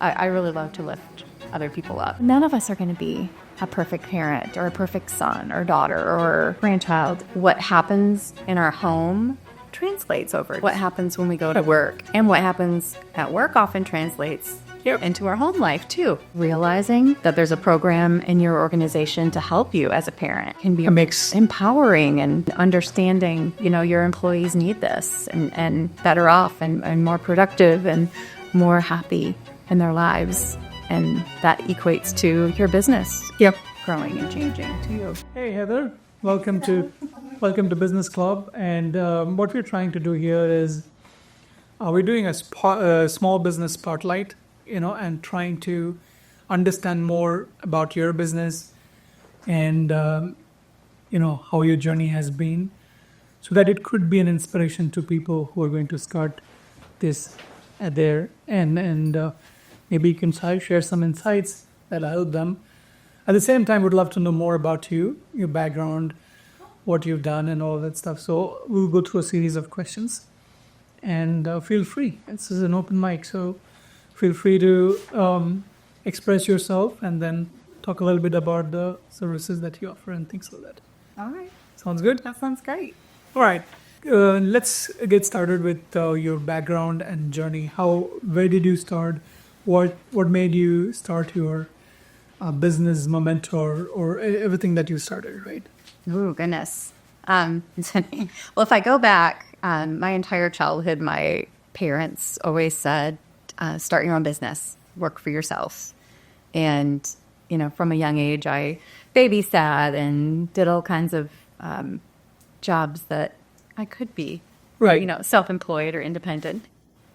I really love to lift other people up. None of us are going to be a perfect parent or a perfect son or daughter or grandchild. What happens in our home translates over what happens when we go to work. And what happens at work often translates into our home life too. Realizing that there's a program in your organization to help you as a parent can be empowering, and understanding, your employees need this and better off and more productive and more happy in their lives. And that equates to your business growing and changing to you. Hey, Heather. Welcome to Business Club. And what we're trying to do here is we're doing a small business spotlight, and trying to understand more about your business and, how your journey has been, so that it could be an inspiration to people who are going to start this at their end. And maybe you can share some insights that'll help them. At the same time, would love to know more about you, your background, what you've done, and all that stuff. So we'll go through a series of questions, and feel free. This is an open mic, so feel free to express yourself and then talk a little bit about the services that you offer and things like that. All right. Sounds good? That sounds great. All right. Let's get started with your background and journey. Where did you start? What made you start your business, Momentor, or everything that you started, right? Oh, goodness. Well, if I go back, my entire childhood, my parents always said, start your own business, work for yourself. And, from a young age, I babysat and did all kinds of jobs that I could be, right, self-employed or independent.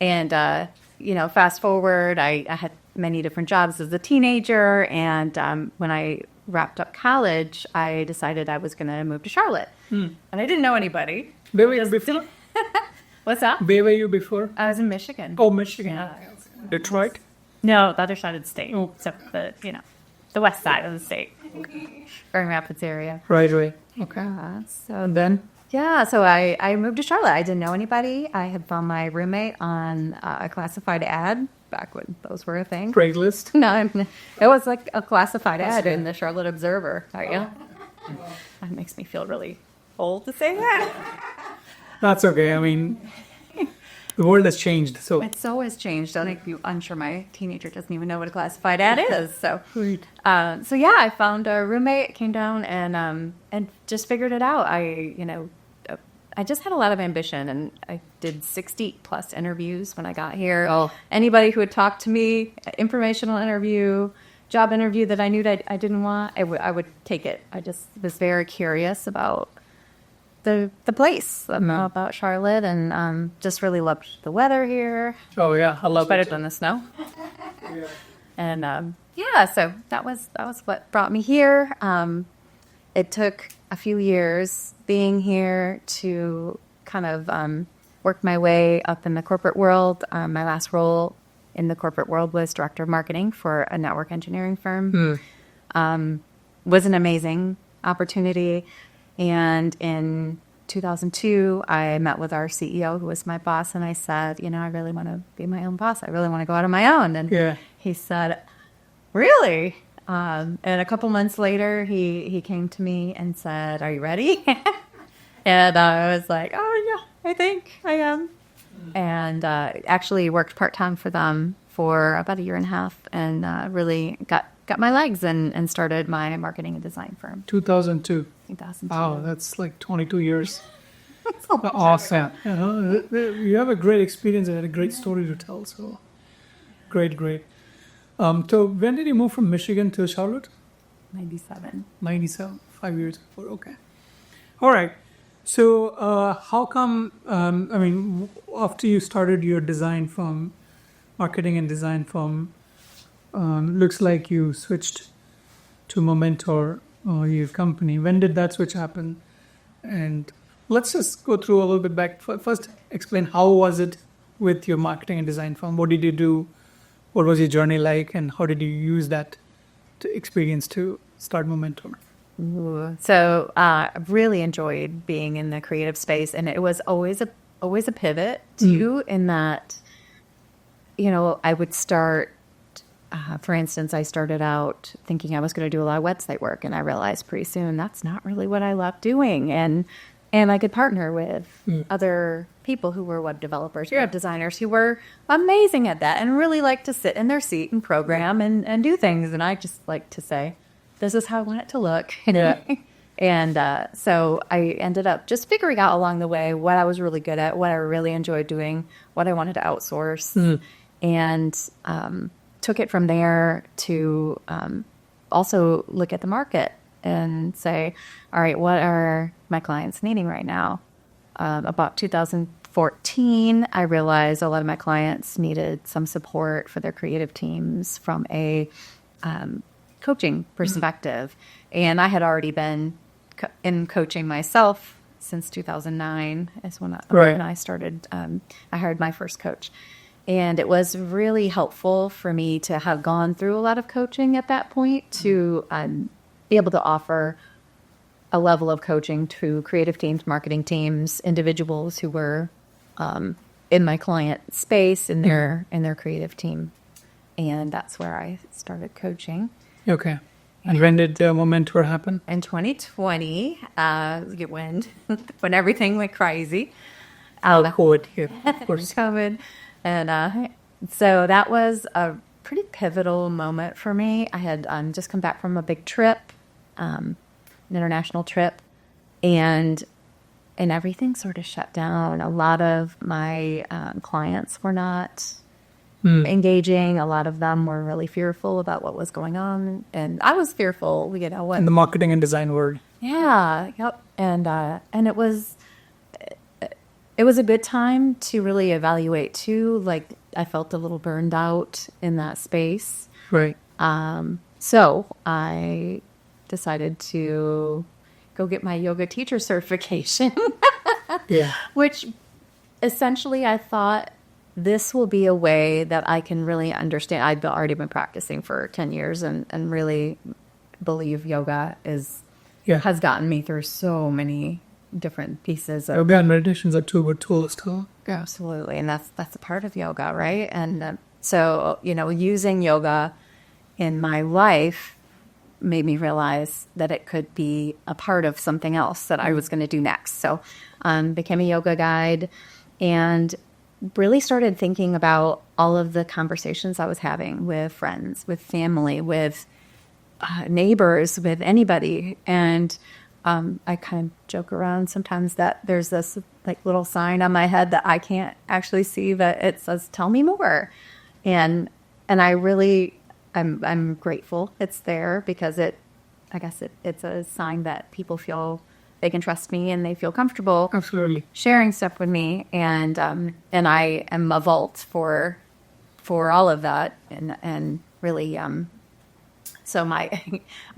And, fast forward, I had many different jobs as a teenager. And when I wrapped up college, I decided I was going to move to Charlotte. And I didn't know anybody. Where were you before? What's that? Where were you before? I was in Michigan. Oh, Michigan. Detroit? No, the other side of the state. Oh. So the west side of the state. Grand Rapids area. Right. Okay. So then? Yeah, so I moved to Charlotte. I didn't know anybody. I had found my roommate on a classified ad back when those were a thing. Craigslist? No, it was like a classified ad in the Charlotte Observer. That makes me feel really old to say that. That's okay. I mean, the world has changed. So it so has changed. I'm sure my teenager doesn't even know what a classified ad is. So, right. I found a roommate, came down and just figured it out. I just had a lot of ambition, and I did 60 plus interviews when I got here. Oh. Anybody who would talk to me, informational interview, job interview that I knew that I didn't want, I would take it. I just was very curious about the place, about Charlotte, and just really loved the weather here. Oh yeah, I love better it. than the snow. Yeah. And so that was what brought me here. It took a few years being here to kind of work my way up in the corporate world. My last role in the corporate world was director of marketing for a network engineering firm. Was an amazing opportunity. And in 2002, I met with our CEO, who was my boss, and I said, I really want to be my own boss. I really want to go out on my own. And he said, really? And a couple months later, he came to me and said, are you ready? And I was like, oh, yeah, I think I am. And actually worked part-time for them for about a year and a half, and really got my legs and started my marketing and design firm. 2002. 2002. Wow, that's like 22 years. Awesome. You have a great experience and a great story to tell. So great. So when did you move from Michigan to Charlotte? 97. 97, 5 years before. Okay. All right. So how come, after you started your design firm, marketing and design firm, looks like you switched to Momentor, your company. When did that switch happen? And let's just go through a little bit back. First, explain how was it with your marketing and design firm? What did you do? What was your journey like? And how did you use that experience to start Momentor? So I really enjoyed being in the creative space, and it was always a pivot too, in that, I would start For instance, I started out thinking I was going to do a lot of website work, and I realized pretty soon that's not really what I love doing. And I could partner with other people who were web developers, web designers who were amazing at that and really like to sit in their seat and program and do things. And I just like to say, this is how I want it to look. And so I ended up just figuring out along the way what I was really good at, what I really enjoyed doing, what I wanted to outsource, and took it from there to also look at the market and say, all right, what are my clients needing right now? About 2014, I realized a lot of my clients needed some support for their creative teams from a coaching perspective. And I had already been in coaching myself since 2009 is when I started. I hired my first coach. And it was really helpful for me to have gone through a lot of coaching at that point to be able to offer a level of coaching to creative teams, marketing teams, individuals who were in my client space in their creative team. And that's where I started coaching. Okay. And when did the mentor happen? In 2020, when everything went crazy. COVID, of course. COVID. And so that was a pretty pivotal moment for me. I had just come back from a big trip, an international trip, and everything sort of shut down. A lot of my clients were not engaging. A lot of them were really fearful about what was going on, and I was fearful. In the marketing and design world. Yeah, yep. And it was a good time to really evaluate too. Like I felt a little burned out in that space. Right. So I decided to go get my yoga teacher certification. Yeah. Which essentially I thought this will be a way that I can really understand. I'd already been practicing for 10 years and really believe yoga has gotten me through so many different pieces of yoga and meditations are two good tools too. Absolutely, and that's a part of yoga, right? And so using yoga in my life made me realize that it could be a part of something else that I was going to do next. So became a yoga guide and really started thinking about all of the conversations I was having with friends, with family, with neighbors, with anybody. And I kind of joke around sometimes that there's this like little sign on my head that I can't actually see, but it says, "Tell me more." And I really, I'm grateful it's there because it's a sign that people feel they can trust me and they feel comfortable Absolutely sharing stuff with me. And I am a vault for all of that. And really, so my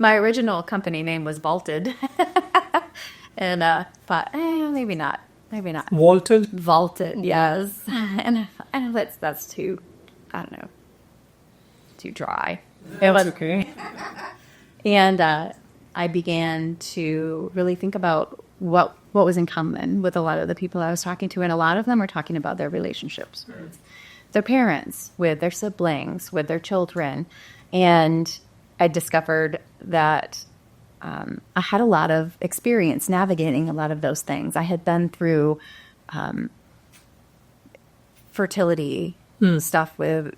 original company name was Vaulted. And thought, maybe not. Vaulted, yes. And that's too, I don't know, too dry. It was okay. And I began to really think about what was in common with a lot of the people I was talking to, and a lot of them were talking about their relationships with their parents, with their siblings, with their children. And I discovered that I had a lot of experience navigating a lot of those things. I had been through fertility stuff with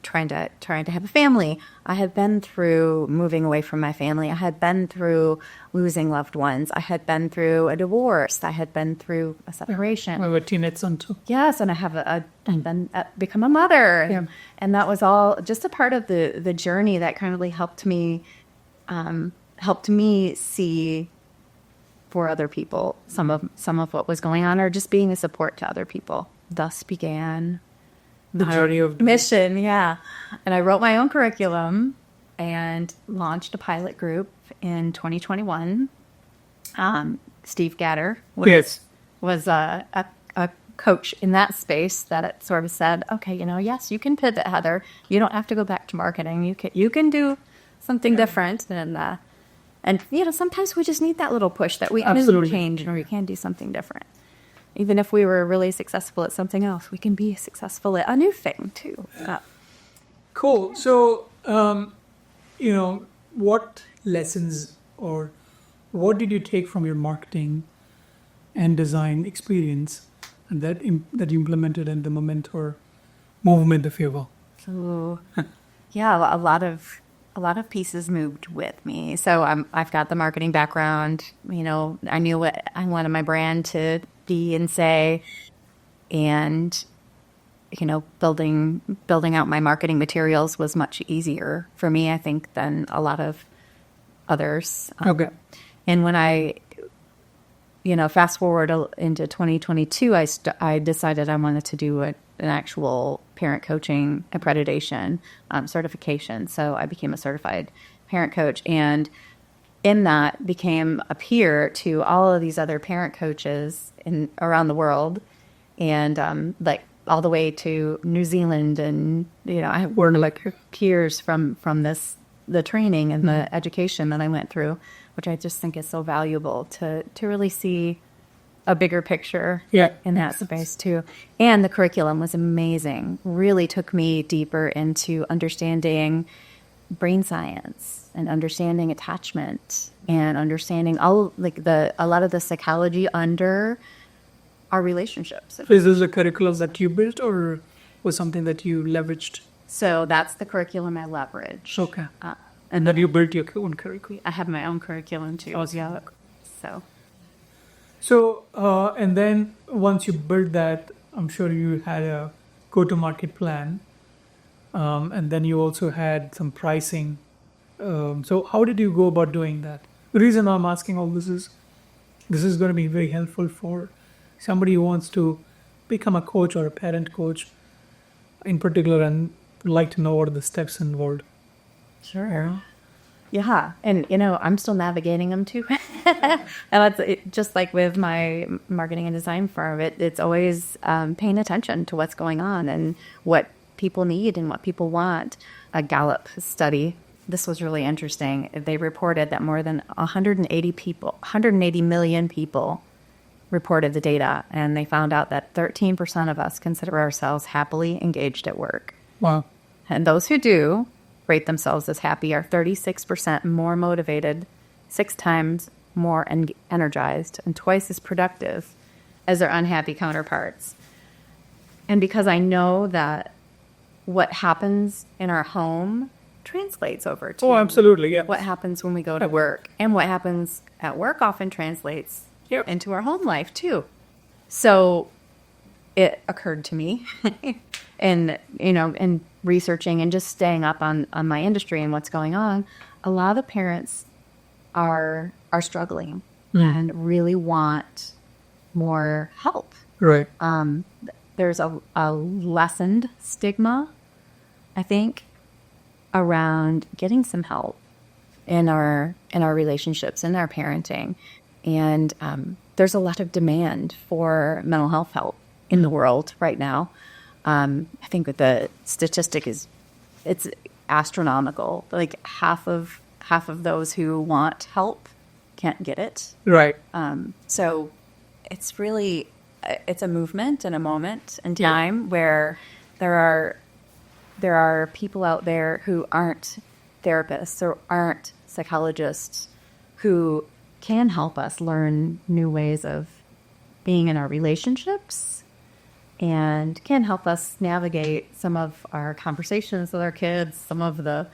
trying to have a family. I had been through moving away from my family. I had been through losing loved ones. I had been through a divorce. I had been through a separation. I have a teenage son too. Yes, and I've been become a mother. Yeah. And that was all just a part of the journey that kind of really helped me see for other people some of what was going on, or just being a support to other people. Thus began the journey of mission, yeah. And I wrote my own curriculum and launched a pilot group in 2021. Steve Gatter was a coach in that space that it sort of said, okay, yes, you can pivot, Heather. You don't have to go back to marketing. You can do something different. And sometimes we just need that little push that we can change or we can do something different. Even if we were really successful at something else, we can be successful at a new thing too. Cool. So, what lessons or what did you take from your marketing and design experience and that you implemented in the Momentor movement, if you will? So, yeah, a lot of pieces moved with me. So I've got the marketing background. I knew what I wanted my brand to be and say, and building out my marketing materials was much easier for me, I think, than a lot of others. Okay. And when I fast forward into 2022, I decided I wanted to do an actual parent coaching accreditation certification. So I became a certified parent coach, and in that became a peer to all of these other parent coaches around the world, and like all the way to New Zealand, and I were like peers from the training and the education that I went through, which I just think is so valuable to really see a bigger picture in that space too. And the curriculum was amazing. Really took me deeper into understanding brain science and understanding attachment and understanding a lot of the psychology under our relationships. Is this a curriculum that you built or was something that you leveraged? So that's the curriculum I leverage. Okay. And then you built your own curriculum. I have my own curriculum too. Awesome. Yeah. So, and then once you built that, I'm sure you had a go-to-market plan, and then you also had some pricing. So how did you go about doing that? The reason I'm asking all this is going to be very helpful for somebody who wants to become a coach or a parent coach in particular and would like to know what are the steps involved. Sure. Yeah. And, I'm still navigating them too. And just like with my marketing and design firm, it's always paying attention to what's going on and what people need and what people want. A Gallup study, this was really interesting. They reported that more than 180 million people reported the data, and they found out that 13% of us consider ourselves happily engaged at work. Wow. And those who do rate themselves as happy are 36% more motivated, 6 times more energized, and twice as productive as their unhappy counterparts. And because I know that what happens in our home translates over to absolutely, yeah. what happens when we go to work. And what happens at work often translates into our home life too. So it occurred to me and in researching and just staying up on my industry and what's going on, a lot of parents are struggling and really want more help. Right. There's a lessened stigma, I think, around getting some help in our relationships, in our parenting. And there's a lot of demand for mental health help in the world right now. I think that the statistic it's astronomical. Like half of those who want help can't get it. Right. So it's really it's a movement and a moment in time where there are people out there who aren't therapists or aren't psychologists who can help us learn new ways of being in our relationships and can help us navigate some of our conversations with our kids, some of the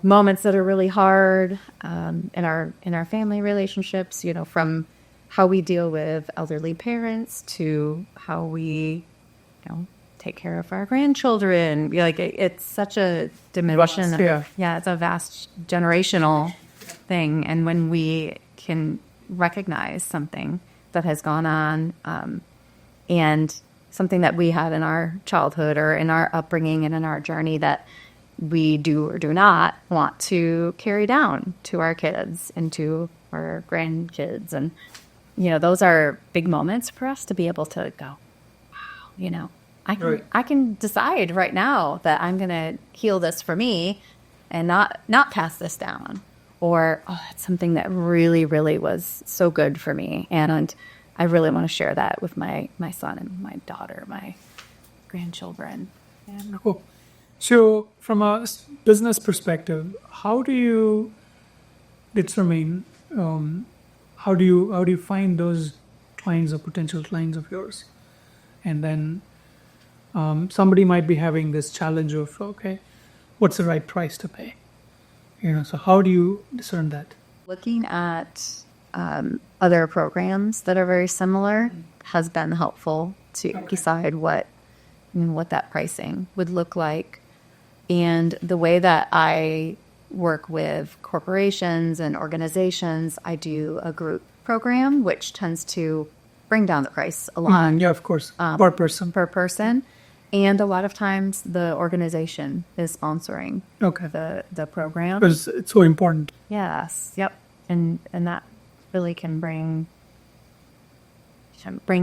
moments that are really hard in our family relationships, from how we deal with elderly parents to how we take care of our grandchildren. It's such a dimension. It's a vast generational thing. And when we can recognize something that has gone on and something that we had in our childhood or in our upbringing and in our journey that we do or do not want to carry down to our kids and to our grandkids. And, those are big moments for us to be able to go, wow, I can decide right now that I'm going to heal this for me and not pass this down. Or, that's something that really, really was so good for me. And I really want to share that with my son and my daughter, my grandchildren. Cool. So, from a business perspective, how do you determine? How do you find those clients or potential clients of yours? And then somebody might be having this challenge of, okay, what's the right price to pay? So how do you discern that? Looking at other programs that are very similar has been helpful to decide what that pricing would look like. And the way that I work with corporations and organizations, I do a group program, which tends to bring down the price a lot. Yeah, of course, per person. Per person. And a lot of times the organization is sponsoring Okay. the program. Because it's so important. Yes. Yep. And that really can bring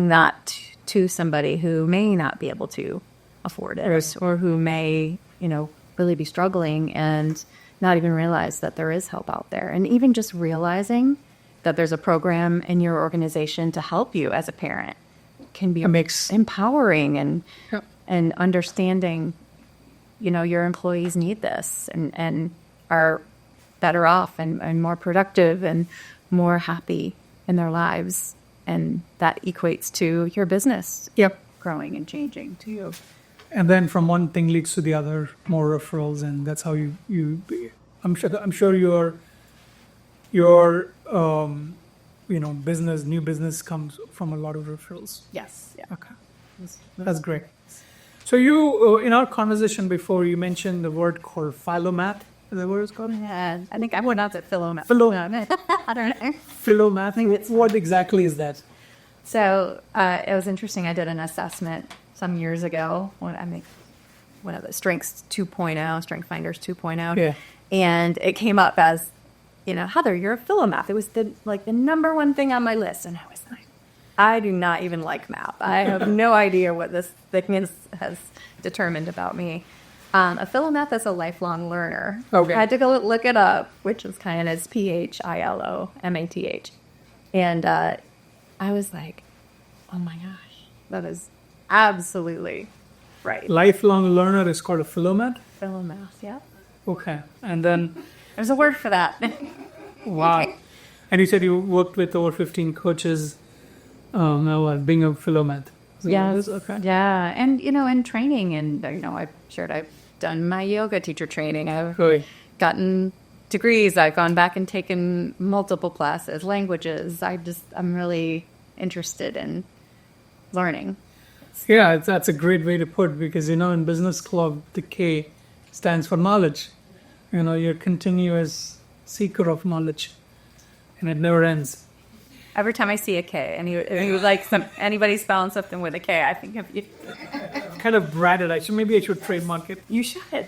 that to somebody who may not be able to afford it, Right. or who may, really be struggling and not even realize that there is help out there. And even just realizing that there's a program in your organization to help you as a parent can be empowering and Yep. and understanding, your employees need this and are better off and more productive and more happy in their lives. And that equates to your business Yep. growing and changing too. And then from one thing leads to the other, more referrals, and that's how I'm sure your new business comes from a lot of referrals. Yes. Yeah. Okay, that's great. So you, in our conversation before, you mentioned the word called philomath. Is that what it's called? Yeah, I think I would not say philomath. I don't know. Philomath. What exactly is that? So it was interesting. I did an assessment some years ago one of the Strengths 2.0, Strength Finders 2.0. Yeah. And it came up as, Heather, you're a philomath. It was the number one thing on my list. And I was like, I do not even like math. I have no idea what this thing has determined about me. A philomath is a lifelong learner. Okay. I had to go look it up, which is kind of PHILOMATH. And I was like, oh my gosh, that is absolutely right. Lifelong learner is called a philomath? Philomath, yeah. Okay. And then, There's a word for that. wow. And you said you worked with over 15 coaches being a philomath. Yes. Okay. Yeah. And, in training, and, I've done my yoga teacher training. I've Great. gotten degrees. I've gone back and taken multiple classes, languages. I'm really interested in learning. Yeah, that's a great way to put it because, in Business Club, the K stands for knowledge. You're a continuous seeker of knowledge, and it never ends. Every time I see a K, and you like anybody spelling something with a K, I think of you. Kind of branded. Maybe I should trademark it. You should.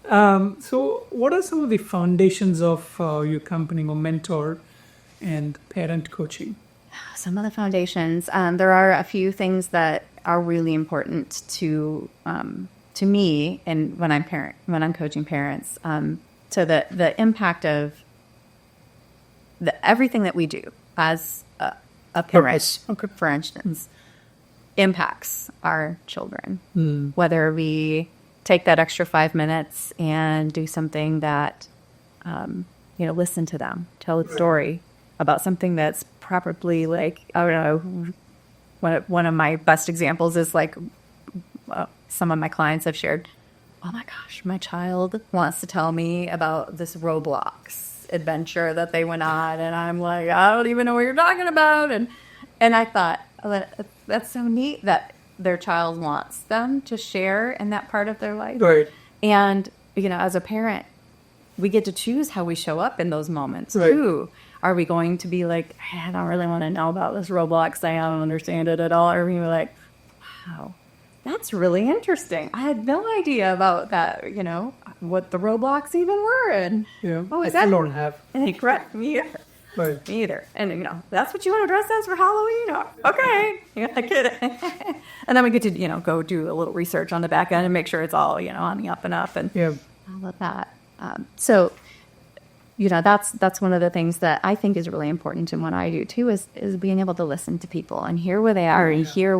So, what are some of the foundations of your company, or mentor and parent coaching? Some of the foundations. There are a few things that are really important to me, and when I'm coaching parents, to the impact of everything that we do as a parent, for instance, impacts our children. Whether we take that extra 5 minutes and do something that, listen to them, tell a story about something that's probably like, I don't know, one of my best examples is like some of my clients have shared, oh my gosh, my child wants to tell me about this Roblox adventure that they went on, and I'm like, I don't even know what you're talking about. And I thought, oh, that's so neat that their child wants them to share in that part of their life. Right. And, as a parent, we get to choose how we show up in those moments, Right. too. Are we going to be like, I don't really want to know about this Roblox thing, I don't understand it at all? Or are we like, wow, that's really interesting. I had no idea about that, what the Roblox even were. And Yeah. oh, is I that? don't have. And they correct me either. Right. Me either. And, that's what you want to dress as for Halloween? Oh, okay. I get it. And then we get to, go do a little research on the back end and make sure it's all, on the up and up and Yeah. all of that. So, that's one of the things that I think is really important in what I do too, is being able to listen to people and hear where they are and hear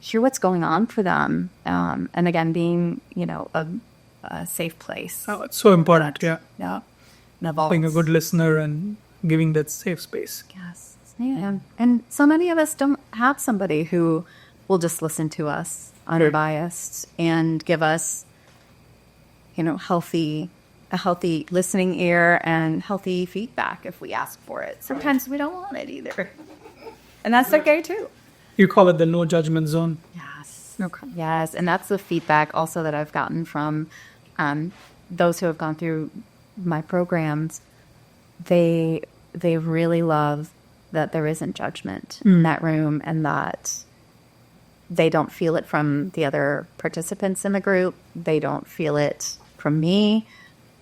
hear what's going on for them. And again, being, a safe place. Oh, it's so important. Yeah. Yeah. Being a good listener and giving that safe space. Yes. Yeah. And so many of us don't have somebody who will just listen to us unbiased and give us, a healthy listening ear and healthy feedback if we ask for it. Sometimes we don't want it either. And that's okay too. You call it the no judgment zone. Yes. Okay. Yes. And that's the feedback also that I've gotten from those who have gone through my programs. They really love that there isn't judgment in that room, and that they don't feel it from the other participants in the group. They don't feel it from me,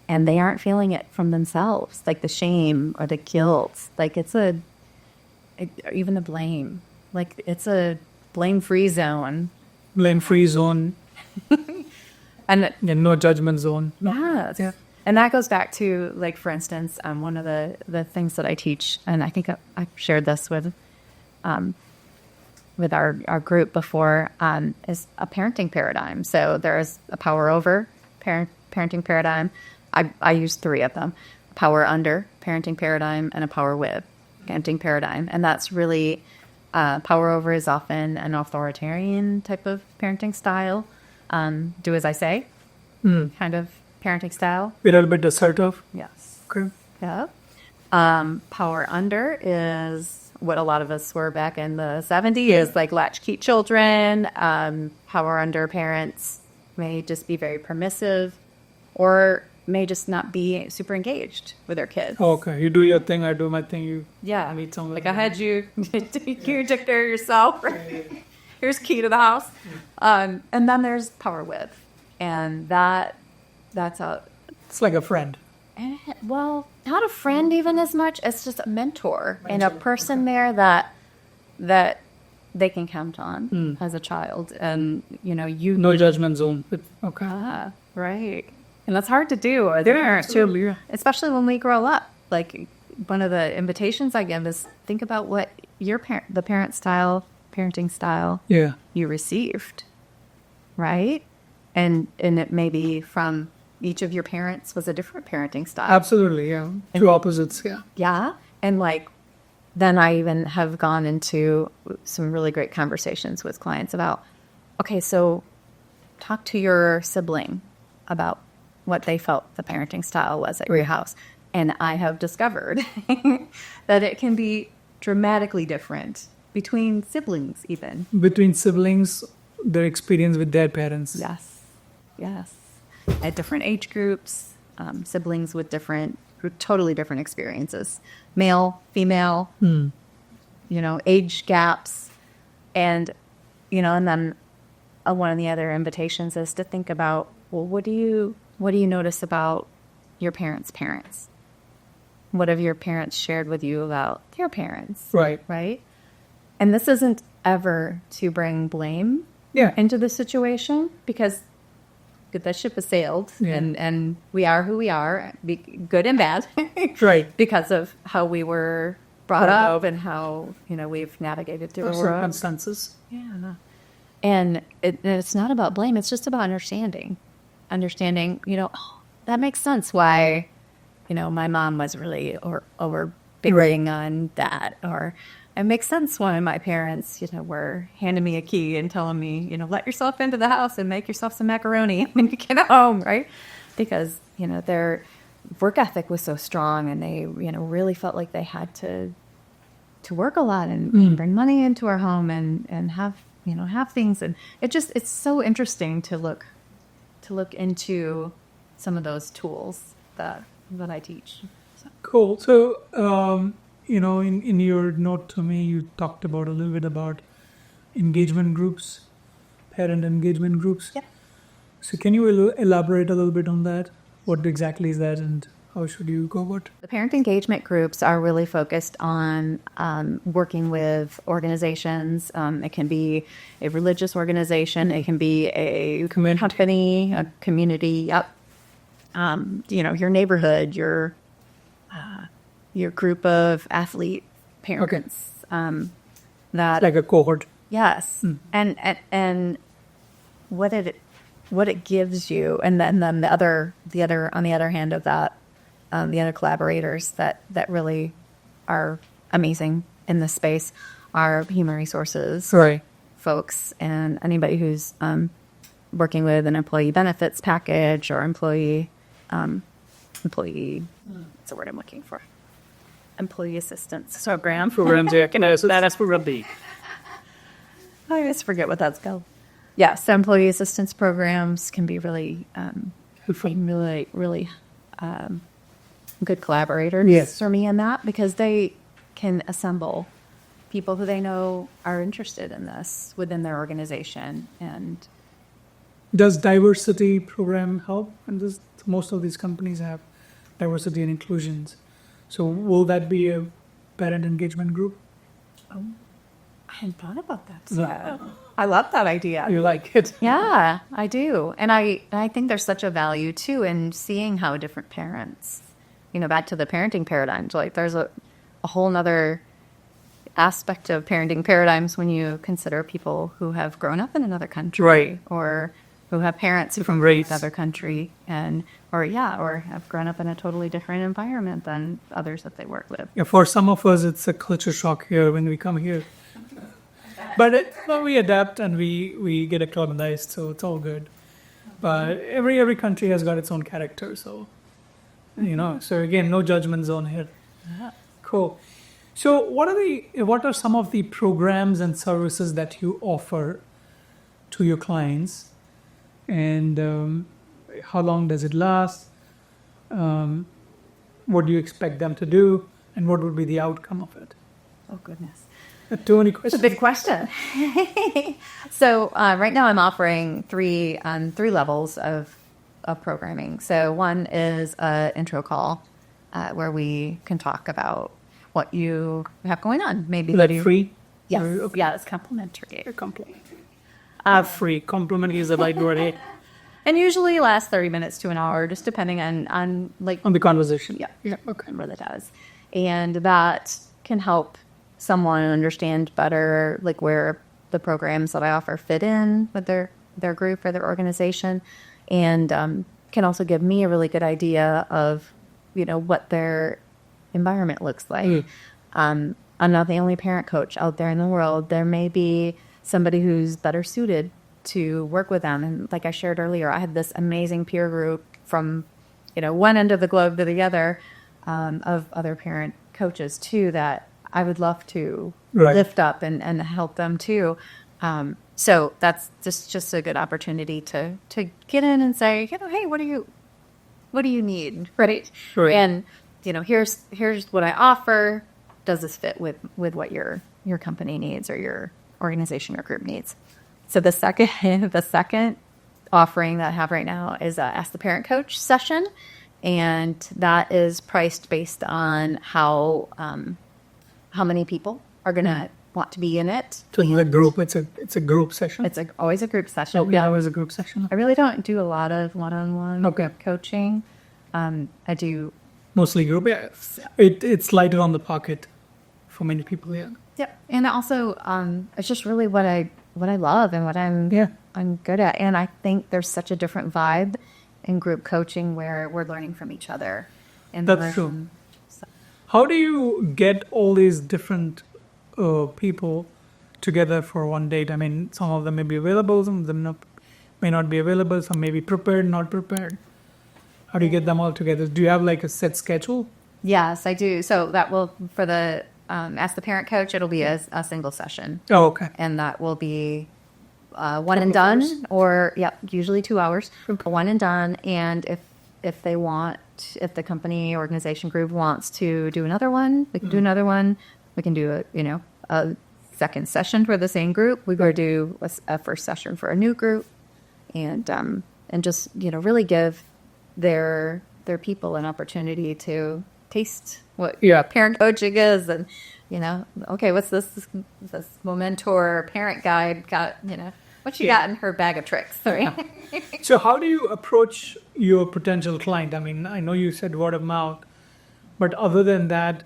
and they aren't feeling it from themselves, like the shame or the guilt. Like even the blame. Like it's a blame-free zone. Blame-free zone. And no judgment zone. yes. Yeah. And that goes back to, like, for instance, one of the things that I teach, and I think I've shared this with our group before, is a parenting paradigm. So there's a power over parenting paradigm. I use 3 of them: power under parenting paradigm and a power with parenting paradigm. And that's really power over is often an authoritarian type of parenting style. Do as I say, kind of parenting style. Be a little bit assertive. Yes. Okay. Yeah. Power under is what a lot of us were back in the 70s, like latchkey children. Power under parents may just be very permissive, or may just not be super engaged with their kids. Oh, okay. You do your thing, I do my thing. You meet someone. Like I had you take care of yourself. Right? Here's key to the house. And then there's power with, and that's It's like a friend. well, not a friend even as much as just a mentor and a person there that they can count on as a child. And No judgment zone. Okay. Right. And that's hard to do as a parent too, especially when we grow up. Like, one of the invitations I give is think about what your parenting style you received, right? And it may be from each of your parents was a different parenting style. Absolutely, yeah. 2 opposites, yeah. Yeah. And then I even have gone into some really great conversations with clients about, okay, so talk to your sibling about what they felt the parenting style was at your house. And I have discovered that it can be dramatically different between siblings even. Between siblings, their experience with their parents. Yes. At different age groups, siblings with totally different experiences. Male, female, age gaps. And, and then one of the other invitations is to think about, well, what do you notice about your parents' parents? What have your parents shared with you about their parents? Right? And this isn't ever to bring blame into the situation, because the ship has sailed, and we are who we are, good and bad, right? Because of how we were brought up and how we've navigated through the world. Circumstances. Yeah, and it's not about blame; it's just about understanding. That makes sense why my mom was really over bickering on that, or it makes sense why my parents, were handing me a key and telling me, let yourself into the house and make yourself some macaroni when you get home, right? Because, their work ethic was so strong, and they, really felt like they had to work a lot and bring money into our home and have things. And it's so interesting to look into some of those tools that I teach. Cool. So, in your note to me, you talked about a little bit about engagement groups, parent engagement groups. Yep. So can you elaborate a little bit on that? What exactly is that, and how should you go about? The parent engagement groups are really focused on working with organizations. It can be a religious organization. It can be a company, a community. Yep. Your neighborhood, your group of athlete parents. That like a cohort. Yes. And what it gives you, and then the other on the other hand of that, the other collaborators that really are amazing in this space are human resources Right. folks and anybody who's working with an employee benefits package or employee what's the word I'm looking for? Employee assistance program. Programs, yeah. That's program B. I always forget what that's called. Yeah, so employee assistance programs can be really, really good collaborators Yes. for me in that, because they can assemble people who they know are interested in this within their organization. And Does diversity program help? And most of these companies have diversity and inclusions. So will that be a parent engagement group? I hadn't thought about that. Yeah. I love that idea. You like it? Yeah, I do. And I think there's such a value, too, in seeing how different parents, back to the parenting paradigms, like there's a whole nother aspect of parenting paradigms when you consider people who have grown up in another country. Right. Or who have parents Different from race. another country or have grown up in a totally different environment than others that they work with. Yeah, for some of us, it's a culture shock here when we come here. But we adapt and we get acclimatized, so it's all good. But every country has got its own character, so So again, no judgment zone here. Cool. So what are some of the programs and services that you offer to your clients, and how long does it last? What do you expect them to do, and what would be the outcome of it? Oh, goodness. Too many It's a questions. big question. So right now I'm offering three levels of programming. So one is an intro call where we can talk about what you have going on. Maybe Is that free? Yes. Okay. Yeah, it's complimentary. Free. Compliment is the right word here. And usually lasts 30 minutes to an hour, just depending on On the conversation. Yeah. Yeah. Okay. It really does. And that can help someone understand better where the programs that I offer fit in with their group or their organization, and can also give me a really good idea of what their environment looks like. I'm not the only parent coach out there in the world. There may be somebody who's better suited to work with them. And like I shared earlier, I had this amazing peer group from one end of the globe to the other, of other parent coaches too, that I would love to Right. lift up and help them too. So that's just a good opportunity to get in and say, hey, what do you need? Right. Right. And, here's what I offer. Does this fit with what your company needs or your organization or group needs? So the second offering that I have right now is a Ask the Parent Coach session. And that is priced based on how many people are going to want to be in it. So it's a group. It's a group session. It's always a group session. Okay, that was a group session. I really don't do a lot of one-on-one Okay. coaching. I do. Mostly group. Yeah. It's lighter on the pocket for many people. Yeah. Yep. And also, it's just really what I love and what I'm good at. And I think there's such a different vibe in group coaching where we're learning from each other. And That's true. How do you get all these different people together for one date? I mean, some of them may be available, some of them may not be available, some may be prepared, not prepared. How do you get them all together? Do you have a set schedule? Yes, I do. So that will, for the Ask the Parent Coach, it'll be a single session. Oh, okay. And that will be one and done, or usually 2 hours, one and done. And if they want, if the company organization group wants to do another one, we can do another one. We can do a second session for the same group. We go do a first session for a new group, and just really give their people an opportunity to taste what parent coaching is, and okay, what's this Momentor parent guide got, what you got in her bag of tricks, right? So how do you approach your potential client? I mean, I know you said word of mouth, but other than that,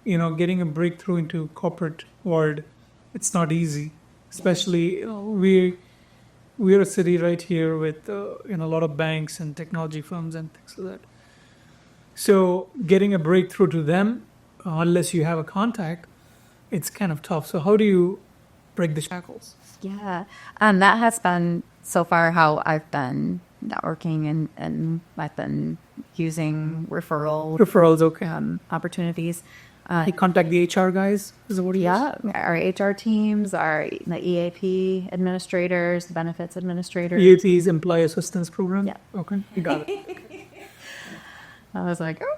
getting a breakthrough into corporate world, it's not easy. especially we're a city right here with a lot of banks and technology firms and things like that. So getting a breakthrough to them, unless you have a contact, it's kind of tough. So how do you break the shackles? Yeah. That has been so far how I've been networking and I've been using Referrals, okay. opportunities. You contact the HR guys? Is that what it is? Yeah, our HR teams, the EAP administrators, the benefits administrators. EAP's Employee Assistance Program? Yeah. Okay, you got it. I was like, oh.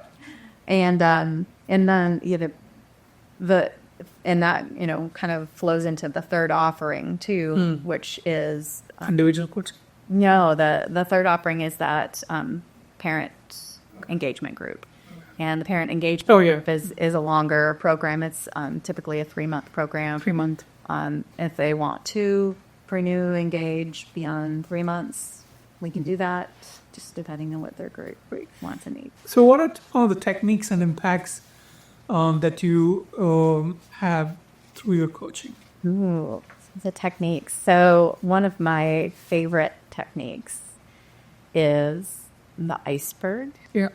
And then that kind of flows into the third offering too, which is Individual coaching? no, the third offering is that parent engagement group. And the parent engagement group is a longer program. It's typically a 3-month program. 3 month. If they want to renew, engage beyond 3 months, we can do that, just depending on what their group wants and needs. So what are all the techniques and impacts that you have through your coaching? Ooh, the techniques. So one of my favorite techniques is the iceberg. Yeah.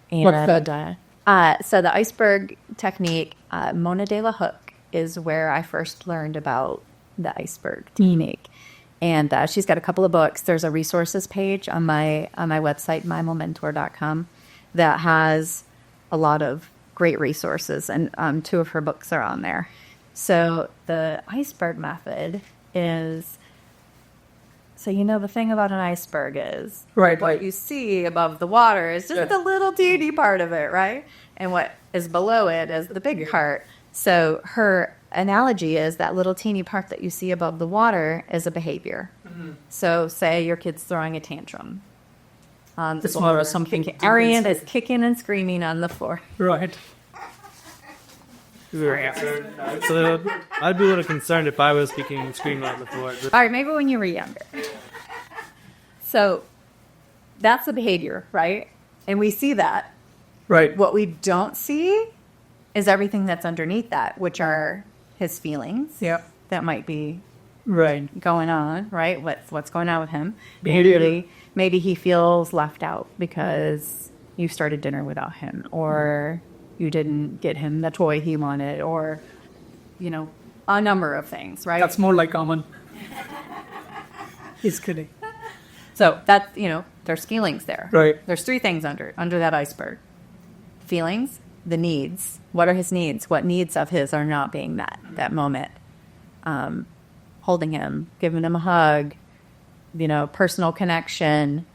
And, What's that? So the iceberg technique, Mona de la Hook is where I first learned about the iceberg technique. And she's got a couple of books. There's a resources page on my website, mimomentor.com, that has a lot of great resources, and 2 of her books are on there. So the iceberg method is, the thing about an iceberg is what you see above the water is just the little teeny part of it, right? And what is below it is the big part. So her analogy is that little teeny part that you see above the water is a behavior. Mm-hmm. So say your kid's throwing a tantrum. This one or something. Arian is kicking and screaming on the floor. Right. So I'd be a little concerned if I was kicking and screaming on the floor. All right, maybe when you were younger. So that's the behavior, right? And we see that. Right. What we don't see is everything that's underneath that, which are his feelings. Yeah. That might be right going on, right? What's going on with him? Behavior. Maybe he feels left out because you started dinner without him, or you didn't get him the toy he wanted, or, a number of things, right? That's more like common. He's kidding. So that's, there's feelings there. Right. There's 3 things under that iceberg. Feelings, the needs. What are his needs? What needs of his are not being met that moment? Holding him, giving him a hug, personal connection,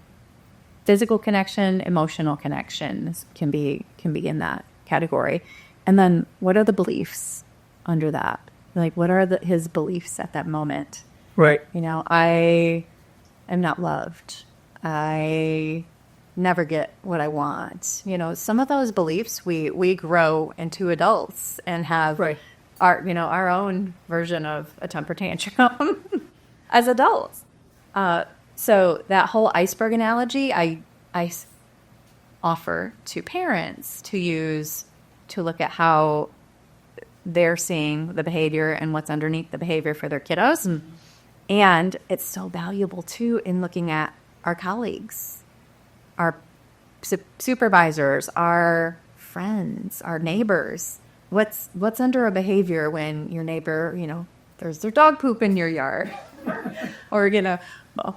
physical connection, emotional connections can be in that category. And then what are the beliefs under that? Like, what are his beliefs at that moment? Right. I am not loved. I never get what I want. Some of those beliefs we grow into adults and have our own version of a temper tantrum as adults. So that whole iceberg analogy, I offer to parents to use to look at how they're seeing the behavior and what's underneath the behavior for their kiddos. Mm. And it's so valuable, too, in looking at our colleagues, our supervisors, our friends, our neighbors. What's under a behavior when your neighbor, there's their dog poop in your yard? Or,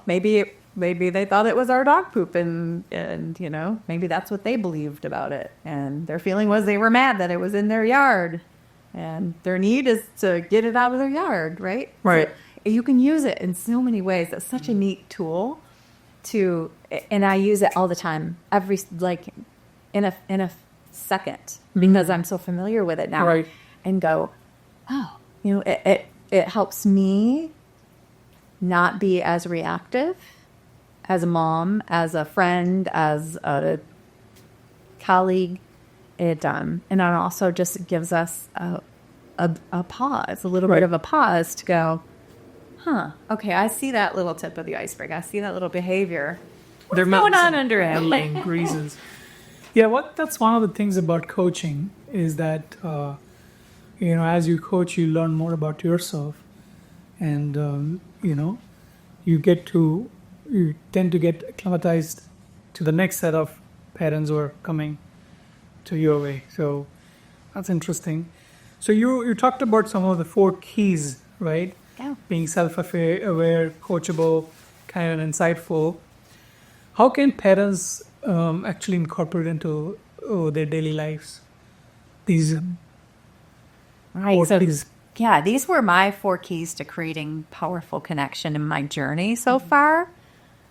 maybe they thought it was our dog poop and maybe that's what they believed about it. And their feeling was they were mad that it was in their yard. And their need is to get it out of their yard, right? Right. So you can use it in so many ways. That's such a neat tool and I use it all the time, in a second, because I'm so familiar with it now. Right. And go, it helps me not be as reactive as a mom, as a friend, as a colleague. And it also just gives us a pause, a little bit of a pause to go, okay, I see that little tip of the iceberg. I see that little behavior. What's going on under him? Reasons. Yeah, that's one of the things about coaching is that, as you coach, you learn more about yourself. and you tend to get acclimatized to the next set of parents who are coming to your way. So that's interesting. So you talked about some of the 4 keys, right? Yeah. Being self-aware, coachable, kind and insightful. How can parents actually incorporate into their daily lives these Right. 4 So, keys? yeah, these were my 4 keys to creating powerful connection in my journey so far.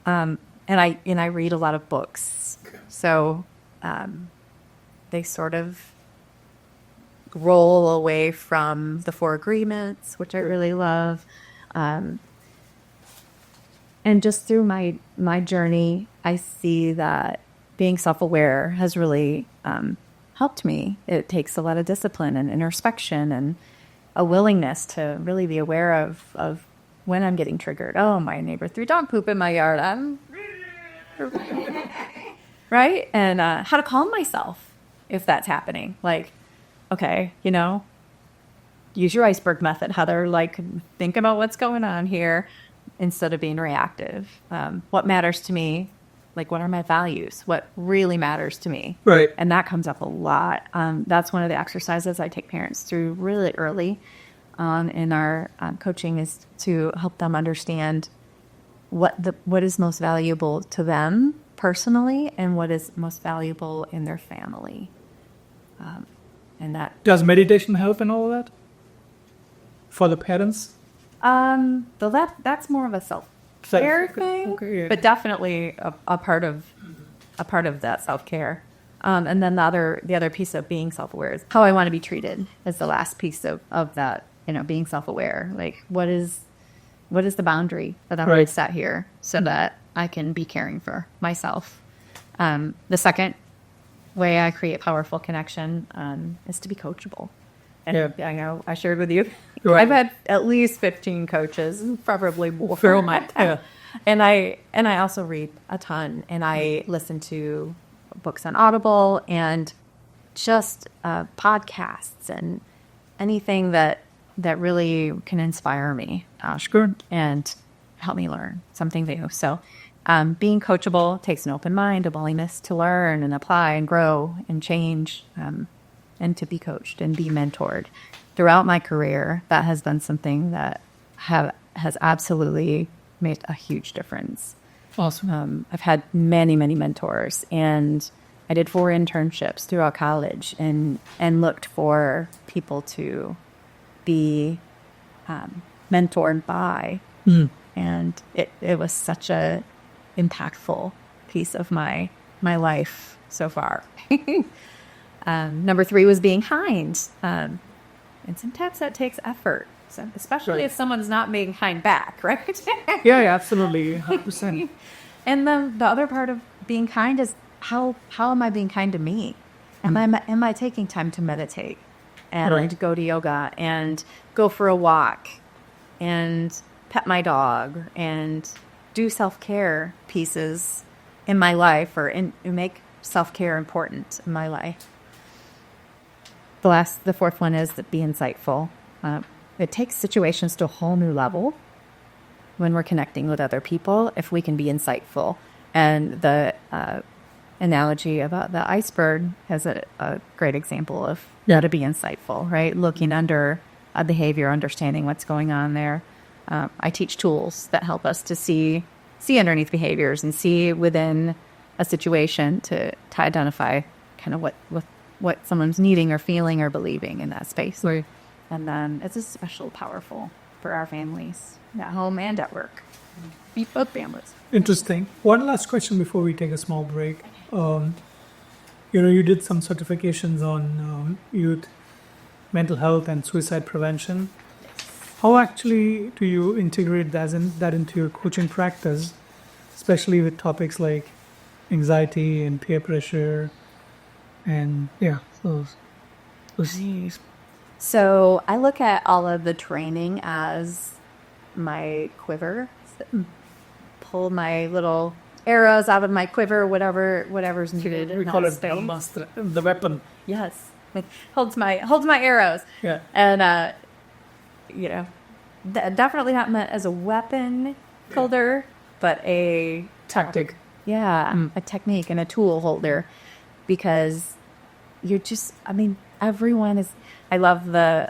And I read a lot of books, so they sort of roll away from the 4 agreements, which I really love. And just through my journey, I see that being self-aware has really helped me. It takes a lot of discipline and introspection and a willingness to really be aware of when I'm getting triggered. Oh, my neighbor threw dog poop in my yard. Right? And how to calm myself if that's happening. Like, okay, use your iceberg method, Heather. Like, think about what's going on here instead of being reactive. What matters to me? Like, what are my values? What really matters to me? Right. And that comes up a lot. That's one of the exercises I take parents through really early on in our coaching, is to help them understand what is most valuable to them personally and what is most valuable in their family. And that Does meditation help in all of that for the parents? though that's more of a self-care thing, Okay, yeah. but definitely a part of that self-care. And then the other piece of being self-aware is how I want to be treated is the last piece of that, being self-aware. Like, what is the boundary that I'm going Right. to set here so that I can be caring for myself? The second way I create powerful connection is to be coachable. And Yeah. I know I shared with you, Right. I've had at least 15 coaches, probably more. Fair amount, yeah. And I also read a ton, and I listen to books on Audible and just podcasts and anything that really can inspire me. Good. And help me learn something new. So being coachable takes an open mind, a willingness to learn and apply and grow and change, and to be coached and be mentored. Throughout my career, that has been something that has absolutely made a huge difference. Awesome. I've had many, many mentors, and I did 4 internships throughout college and looked for people to be mentored by. And it was such a impactful piece of my life so far. Number 3 was being kind. And sometimes that takes effort, so especially if someone's not being kind back, right? Yeah, absolutely. 100%. And then the other part of being kind is how am I being kind to me? Am I taking time to meditate and Right. go to yoga and go for a walk and pet my dog and do self-care pieces in my life or make self-care important in my life? The 4th one is that be insightful. It takes situations to a whole new level when we're connecting with other people if we can be insightful. And the analogy about the iceberg has a great example of how to be insightful, right? Looking under a behavior, understanding what's going on there. I teach tools that help us to see underneath behaviors and see within a situation to identify kind of what someone's needing or feeling or believing in that space. Right. And then it's especially powerful for our families at home and at work. Both families. Interesting. One last question before we take a small break. You did some certifications on youth mental health and suicide prevention. How actually do you integrate that into your coaching practice, especially with topics like anxiety and peer pressure, and those. So I look at all of the training as my quiver. Pull my little arrows out of my quiver, whatever's needed. We in call that it space. the weapon. Yes, it holds my arrows. Yeah. And definitely not meant as a weapon holder, but a Tactic. a technique and a tool holder, because you're just, I mean, everyone is, I love the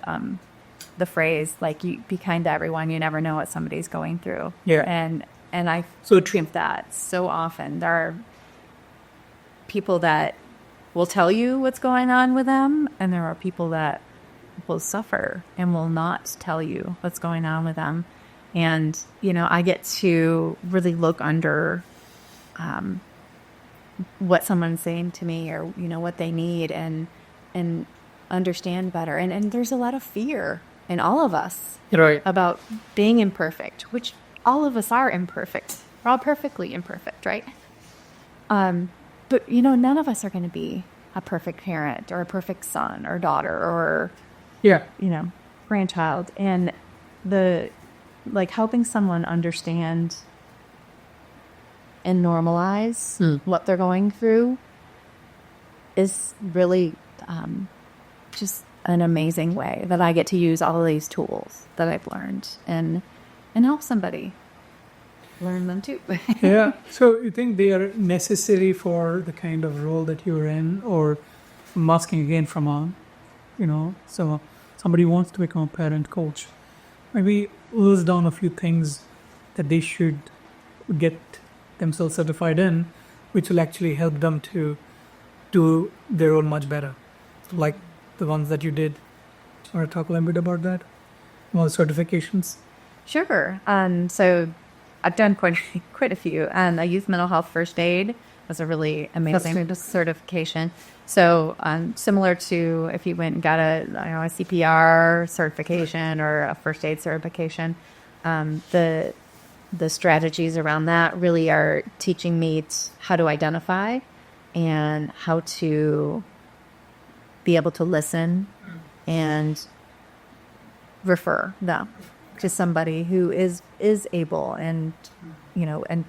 phrase, like, you be kind to everyone, you never know what somebody's going through. Yeah. And I So think that so often there are people that will tell you what's going on with them, and there are people that will suffer and will not tell you what's going on with them. And, you know, I get to really look under what someone's saying to me, or, you know, what they need, and understand better. And there's a lot of fear in all of us Right. about being imperfect, which all of us are imperfect. We're all perfectly imperfect, right? But, you know, none of us are going to be a perfect parent or a perfect son or daughter or, Yeah. you know, grandchild. And helping someone understand and normalize what they're going through is really just an amazing way that I get to use all of these tools that I've learned and help somebody learn them too. Yeah. So you think they are necessary for the kind of role that you're in, or I'm asking again from so somebody wants to become a parent coach. Maybe list down a few things that they should get themselves certified in, which will actually help them to do their role much better. Like the ones that you did. Want to talk a little bit about that? All the certifications. Sure. So I've done quite a few. And a youth mental health first aid was a really amazing certification. So similar to if you went and got a CPR certification or a first aid certification, the strategies around that really are teaching me how to identify and how to be able to listen and refer them to somebody who is able and, you know, and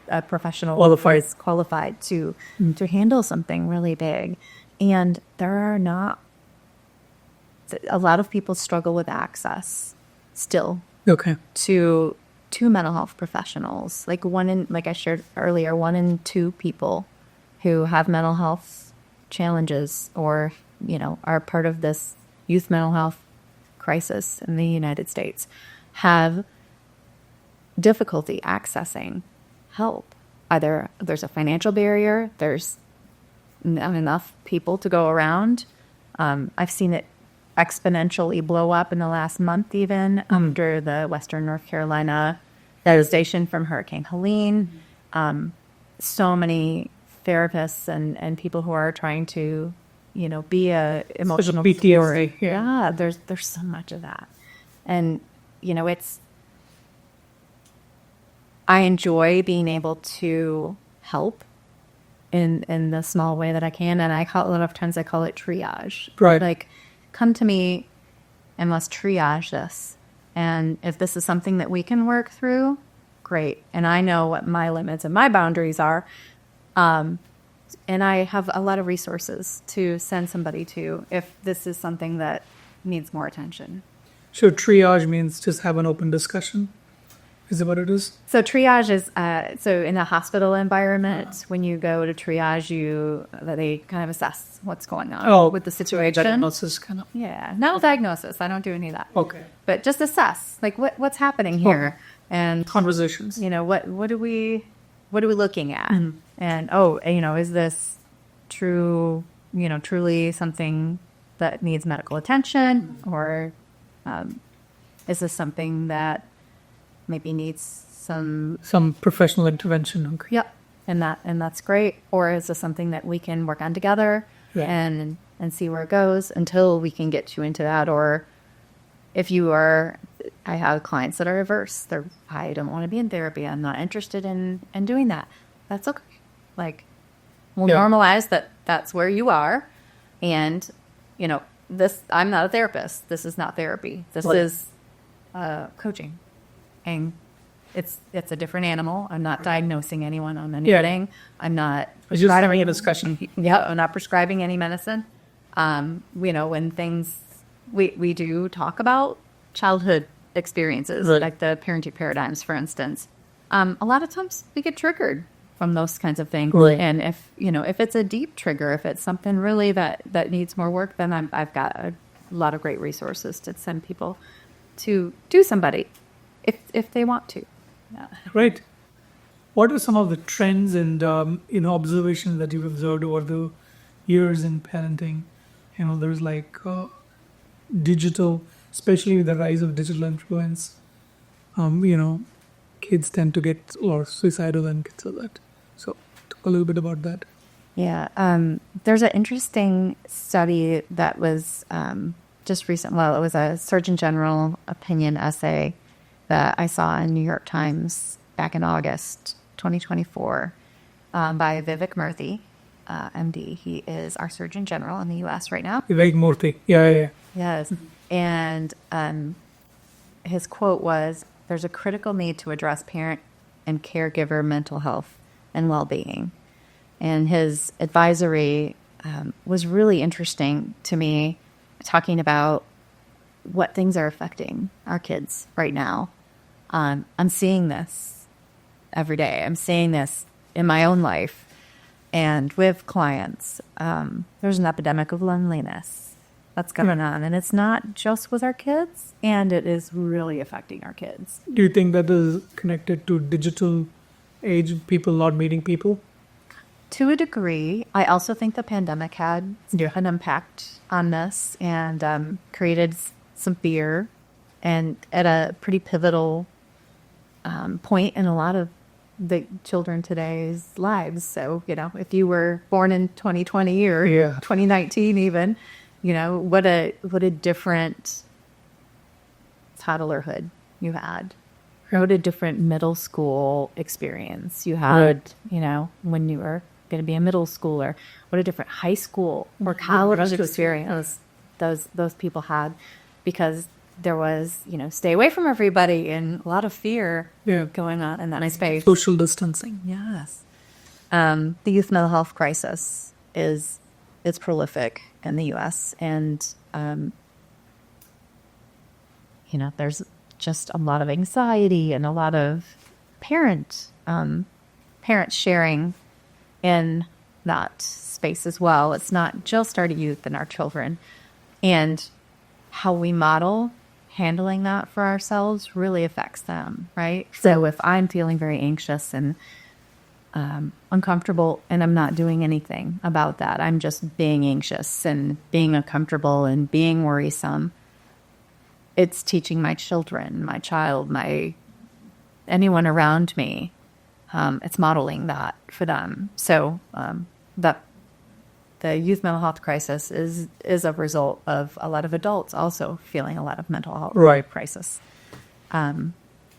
a professional is qualified to handle something really big. And there are not, a lot of people struggle with access still to mental health professionals. Like I shared earlier, 1 in 2 people who have mental health challenges or, you know, are part of this youth mental health crisis in the United States have difficulty accessing help. Either there's a financial barrier, there's not enough people to go around. I've seen it exponentially blow up in the last month, even after the Western North Carolina devastation from Hurricane Helene. So many therapists and people who are trying to, you know, be a emotional PTSD. Yeah, there's so much of that. And, you know, I enjoy being able to help in the small way that I can. And a lot of times I call it triage. Right. Like, come to me and let's triage this. And if this is something that we can work through, great. And I know what my limits and my boundaries are. And I have a lot of resources to send somebody to if this is something that needs more attention. So triage means just have an open discussion. Is that what it is? So triage is so in a hospital environment, when you go to triage, they kind of assess what's going on with the situation. Diagnosis kind of. Yeah, not diagnosis. I don't do any of that. Okay. But just assess, like what's happening here, and Conversations. you know, what are we looking at, and you know, is this truly something that needs medical attention, or is this something that maybe needs some professional intervention? Okay. Yep, and that's great. Or is this something that we can work on together and see where it goes until we can get you into that? Or if you are, I have clients that are averse. I don't want to be in therapy. I'm not interested in doing that. That's okay. Like, we'll normalize that. That's where you are, and you know, I'm not a therapist. This is not therapy. This is coaching. And it's a different animal. I'm not diagnosing anyone on anything. I'm not. It's just having a discussion. Yeah, I'm not prescribing any medicine. You know, when things we do talk about childhood experiences, Right. like the parenting paradigms, for instance. A lot of times we get triggered from those kinds of things. Right. And if it's a deep trigger, if it's something really that needs more work, then I've got a lot of great resources to send people to somebody if they want to. Yeah. Great. What are some of the trends and observations that you've observed over the years in parenting? There's like digital, especially with the rise of digital influence. Kids tend to get a lot suicidal and kids like that. So, talk a little bit about that. Yeah. There's an interesting study that was just recent. Well, it was a Surgeon General opinion essay that I saw in New York Times back in August 2024 by Vivek Murthy, MD. He is our Surgeon General in the U.S. right now. Vivek Murthy. Yeah. Yes. And his quote was, "There's a critical need to address parent and caregiver mental health and well-being." And his advisory was really interesting to me, talking about what things are affecting our kids right now. I'm seeing this every day. I'm seeing this in my own life and with clients. There's an epidemic of loneliness that's going on, and it's not just with our kids, and it is really affecting our kids. Do you think that is connected to digital age, people not meeting people? To a degree. I also think the pandemic had an impact on this and created some fear, and at a pretty pivotal point in a lot of the children today's lives. So, if you were born in 2020 or 2019 even, what a different toddlerhood you had. What a different middle school experience you had, when you were going to be a middle schooler. What a different high school or college experience those people had, because there was, stay away from everybody and a lot of fear going on in that space. Social distancing. Yes. The youth mental health crisis it's prolific in the U.S. and, there's just a lot of anxiety and a lot of parents sharing in that space as well. It's not just our youth and our children, and how we model handling that for ourselves really affects them, right? So if I'm feeling very anxious and uncomfortable and I'm not doing anything about that, I'm just being anxious and being uncomfortable and being worrisome, it's teaching my children, my child, anyone around me, it's modeling that for them. So the youth mental health crisis is a result of a lot of adults also feeling a lot of mental health crisis.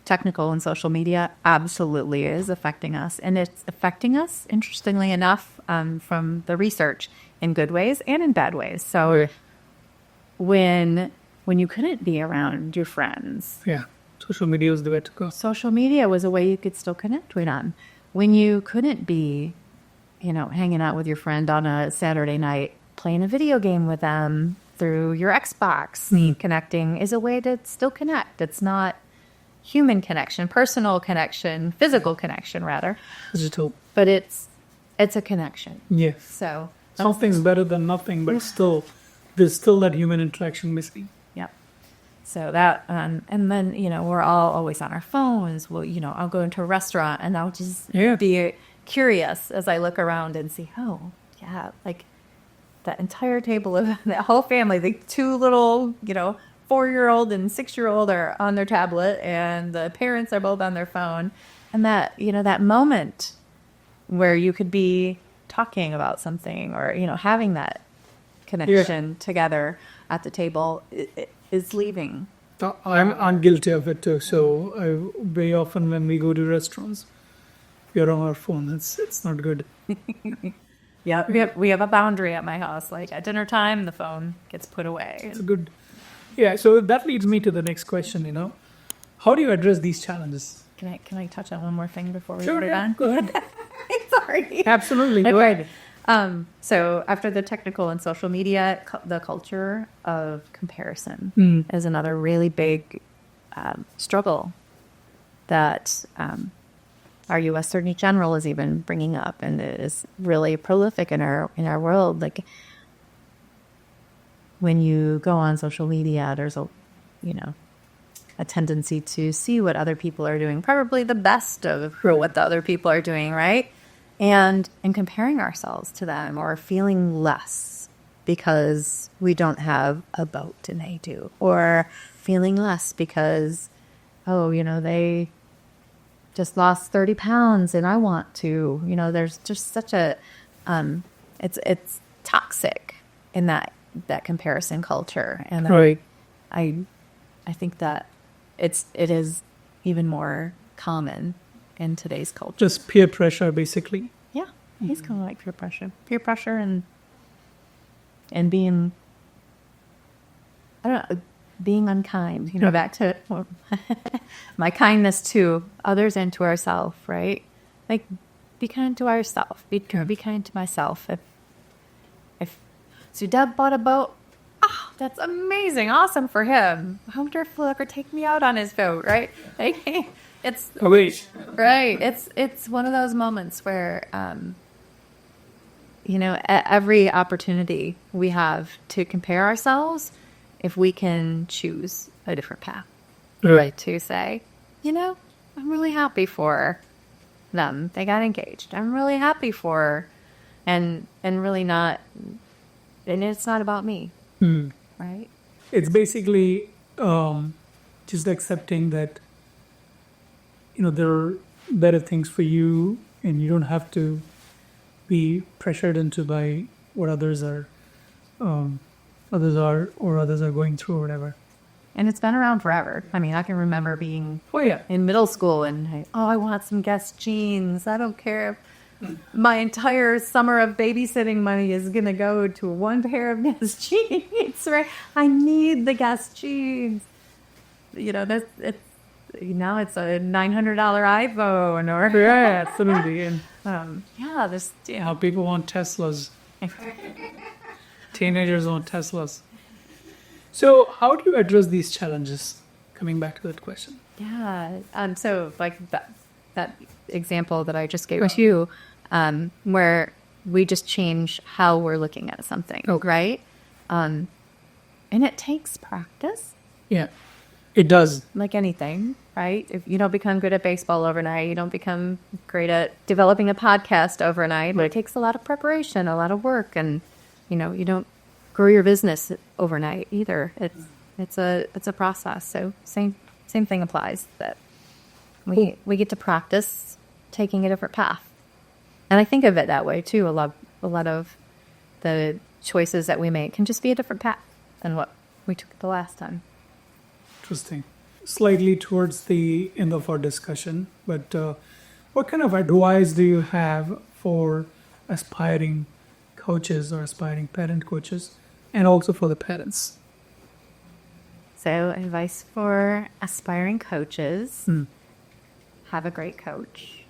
Technical and social media absolutely is affecting us, and it's affecting us, interestingly enough, from the research, in good ways and in bad ways. So when you couldn't be around your friends, Social media was the way to go. social media was a way you could still connect with them. When you couldn't be, hanging out with your friend on a Saturday night, playing a video game with them through your Xbox, connecting is a way to still connect. It's not human connection, personal connection, physical connection rather, Digital. but it's a connection. Yes. So Something's better than nothing, but still, there's still that human interaction missing. Yep. So that, and then, we're all always on our phones. Well, I'll go into a restaurant and I'll just be curious as I look around and see, like that entire table of that whole family, the two little, 4-year-old and 6-year-old are on their tablet and the parents are both on their phone. And that, that moment where you could be talking about something or, having that connection together at the table is leaving. I'm guilty of it too. So very often when we go to restaurants, we are on our phone. It's not good. Yeah, we have a boundary at my house. Like at dinner time, the phone gets put away. It's good. Yeah. So that leads me to the next question. How do you address these challenges? Can I touch on one more thing before we Sure. move on? Go ahead. Sorry. Absolutely. Go Okay. ahead. So after the technical and social media, the culture of comparison is another really big struggle that our U.S. Attorney General is even bringing up, and it is really prolific in our world. Like when you go on social media, there's a tendency to see what other people are doing, probably the best of what the other people are doing, right? And comparing ourselves to them, or feeling less because we don't have a boat and they do, or feeling less because, they just lost 30 pounds and I want to, there's just such a, it's toxic in that comparison culture. And Right. I think that it is even more common in today's culture. Just peer pressure, basically. Yeah, he's kind of like peer pressure, and being, I don't know, being unkind. Back to my kindness to others and to ourselves, right? Like, be kind to ourselves. Be kind to myself. If so, Deb bought a boat. Oh, that's amazing, awesome for him. I wonder if he'll ever take me out on his boat, right? Like, it's Wait. right. It's one of those moments where, at every opportunity we have to compare ourselves, if we can choose a different path, Right. to say, I'm really happy for them. They got engaged. I'm really happy for, and really not, and it's not about me, right? It's basically just accepting that, there are better things for you, and you don't have to be pressured into by what others are going through or whatever. And it's been around forever. I mean, I can remember being Oh yeah. in middle school and, I want some Guess jeans. I don't care if my entire summer of babysitting money is going to go to one pair of Guess jeans, right? I need the Guess jeans. Now it's a $900 iPhone, or Yeah, absolutely. And this how people want Teslas. Teenagers want Teslas. So how do you address these challenges? Coming back to that question. Yeah. So like that example that I just gave to you, where we just change how we're looking at something, right? And it takes practice, Yeah, it does. like anything, right? If you don't become good at baseball overnight, you don't become great at developing a podcast overnight, but it takes a lot of preparation, a lot of work, and you don't grow your business overnight either. It's a process. So same thing applies, that we get to practice taking a different path. And I think of it that way too. A lot of the choices that we make can just be a different path than what we took the last time. Interesting. Slightly towards the end of our discussion, but what kind of advice do you have for aspiring coaches or aspiring parent coaches, and also for the parents? So advice for aspiring coaches: have a great coach.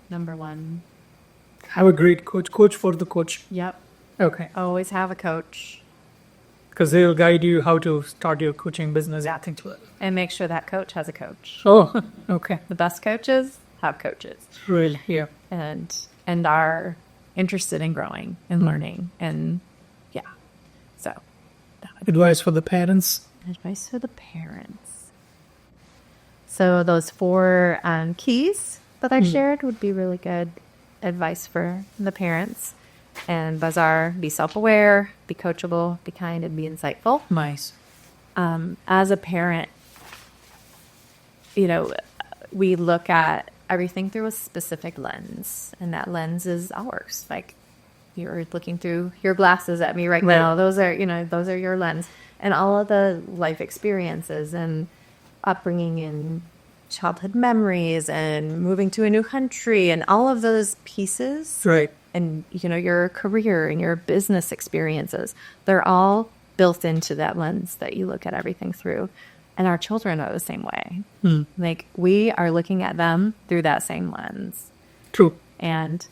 Number one. Have a great coach. Coach for the coach. Yep. Okay. Always have a coach. Because they'll guide you how to start your coaching business. Yeah, things like that. And make sure that coach has a coach. Oh, okay. The best coaches have coaches. Really? Yeah. And are interested in growing and learning. And so Advice for the parents. advice for the parents. So those 4 keys that I shared would be really good advice for the parents. And those are: be self-aware, be coachable, be kind, and be insightful. Nice. As a parent, we look at everything through a specific lens, and that lens is ours. Like, you're looking through your glasses at me right now. Those are your lens, and all of the life experiences and upbringing and childhood memories and moving to a new country and all of those pieces. Right. And, your career and your business experiences, they're all built into that lens that you look at everything through. And our children are the same way. Like, we are looking at them through that same lens. True. And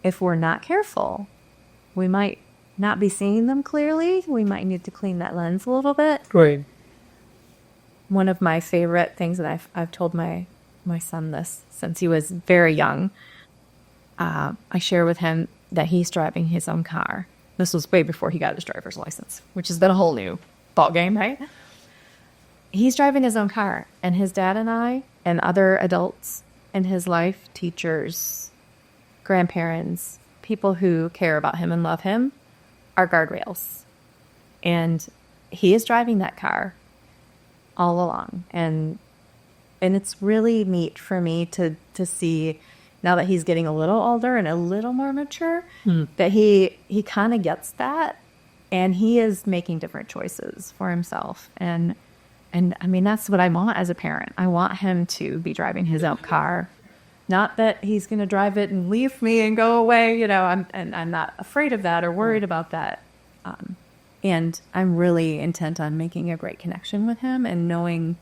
if we're not careful, we might not be seeing them clearly. We might need to clean that lens a little bit. Right. one of my favorite things that I've told my son this since he was very young. I share with him that he's driving his own car. This was way before he got his driver's license, which has been a whole new ball game, right? He's driving his own car, and his dad and I and other adults in his life, teachers, grandparents, people who care about him and love him, are guardrails. And he is driving that car all along. And it's really neat for me to see, now that he's getting a little older and a little more mature, that he kind of gets that, and he is making different choices for himself. And I mean, that's what I want as a parent. I want him to be driving his own car. Not that he's going to drive it and leave me and go away, I'm not afraid of that or worried about that. And I'm really intent on making a great connection with him and knowing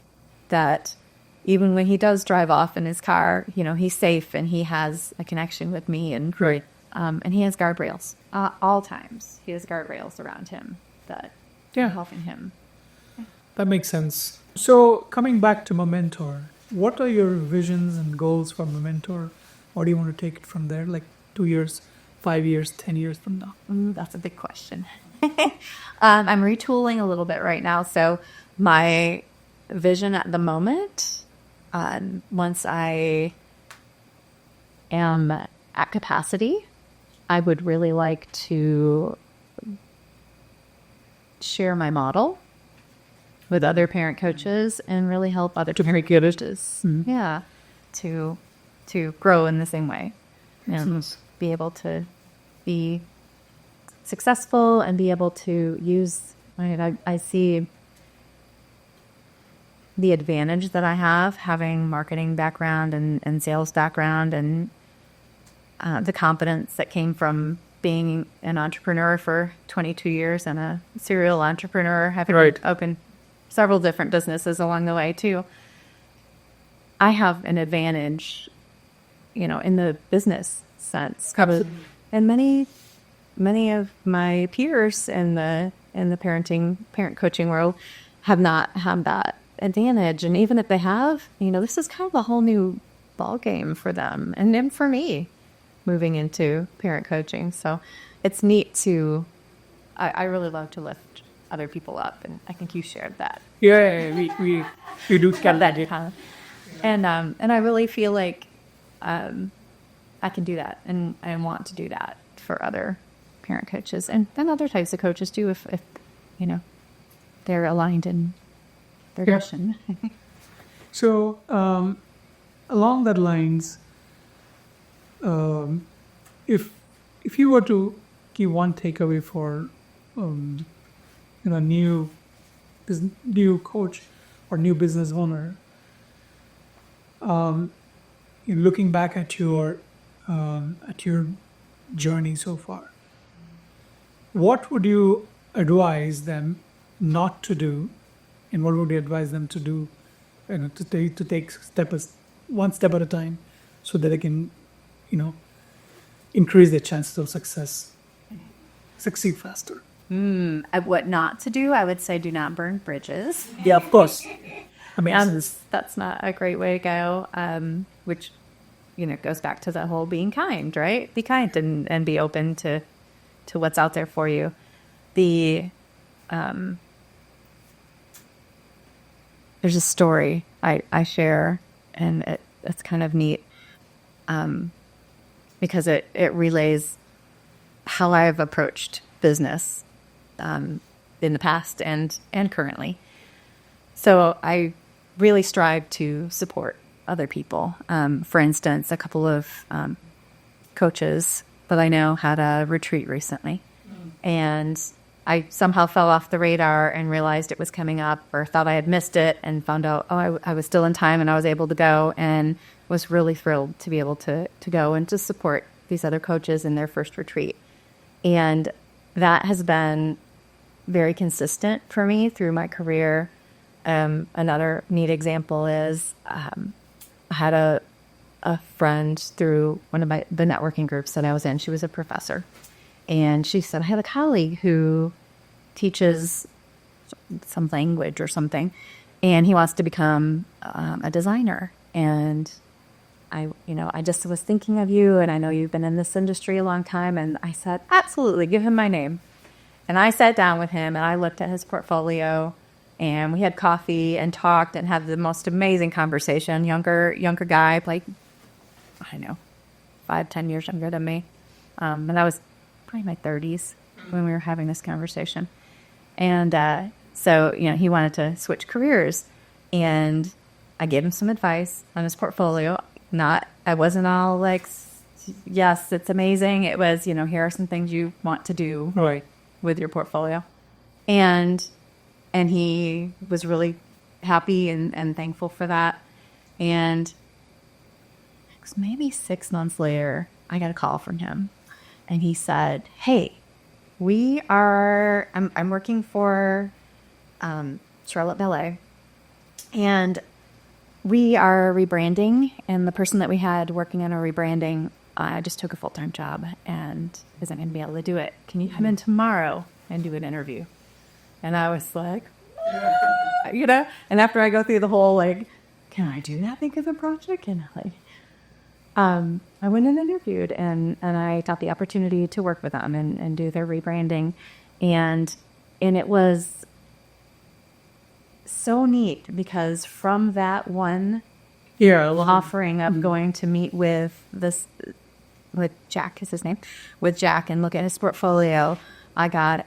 that even when he does drive off in his car, he's safe and he has a connection with me, and Right. And he has guardrails all times. He has guardrails around him that are helping him. That makes sense. So coming back to Momentor, what are your visions and goals for Momentor? Or do you want to take it from there, like 2 years, 5 years, 10 years from now? That's a big question. I'm retooling a little bit right now. So my vision at the moment, once I am at capacity, I would really like to share my model with other parent coaches and really help other parent coaches, to grow in the same way and be able to be successful and be able to use. I see the advantage that I have having marketing background and sales background, and the confidence that came from being an entrepreneur for 22 years and a serial entrepreneur, having opened several different businesses along the way too. I have an advantage, in the business sense. Absolutely. And many of my peers in the parent coaching world have not had that advantage. And even if they have, this is kind of a whole new ball game for them and then for me moving into parent coaching. So it's neat I really love to lift other people up, and I think you shared that. Yeah, we do get that. And I really feel like I can do that, and I want to do that for other parent coaches and other types of coaches too, if they're aligned in their mission. So along that lines, if you were to give one takeaway for new coach or new business owner, in looking back at your journey so far, what would you advise them not to do, and what would you advise them to do, to take one step at a time, so that they can, increase their chances of succeed faster? What not to do, I would say do not burn bridges. Yeah, of course. I mean, That's not a great way to go, which, goes back to the whole being kind, right? Be kind and be open to what's out there for you. There's a story I share, and it's kind of neat because it relays how I've approached business in the past and currently. So I really strive to support other people. For instance, a couple of coaches that I know had a retreat recently, and I somehow fell off the radar and realized it was coming up, or thought I had missed it, and found out, I was still in time and I was able to go, and was really thrilled to be able to go and to support these other coaches in their first retreat. And that has been very consistent for me through my career. Another neat example is I had a friend through one of the networking groups that I was in. She was a professor. And she said, I have a colleague who teaches some language or something, and he wants to become a designer. And I just was thinking of you, and I know you've been in this industry a long time. And I said, absolutely, give him my name. And I sat down with him, and I looked at his portfolio, and we had coffee and talked and had the most amazing conversation. Younger guy, like, I don't know, 5-10 years younger than me. And I was probably my 30s when we were having this conversation. And so, he wanted to switch careers. And I gave him some advice on his portfolio. I wasn't all like, yes, it's amazing. It was, here are some things you want to do with your portfolio. And he was really happy and thankful for that. And it was maybe 6 months later, I got a call from him. And he said, hey, I'm working for Charlotte Ballet. And we are rebranding, and the person that we had working on our rebranding, I just took a full-time job and isn't going to be able to do it. Can you come in tomorrow and do an interview? And I was like, and after I go through the whole, like, can I do that big of a project? And I went and interviewed, and I got the opportunity to work with them and do their rebranding. And it was so neat because from that one offering of going to meet with Jack is his name, with Jack and look at his portfolio, I got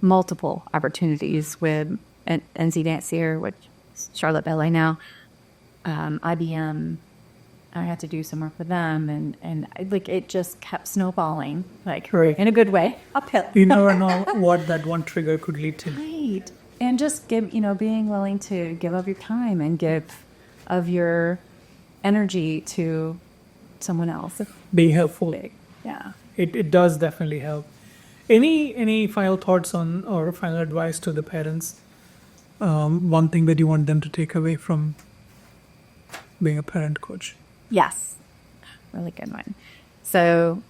multiple opportunities with NC Dancier, which is Charlotte Ballet now, IBM. I had to do some work with them, and like it just kept snowballing, like in a good way, uphill. You never know what that one trigger could lead to. Right. And just being willing to give of your time and give of your energy to someone else. Be helpful. Yeah. It does definitely help. Any final thoughts on or final advice to the parents? One thing that you want them to take away from being a parent coach? Yes. Really good one. So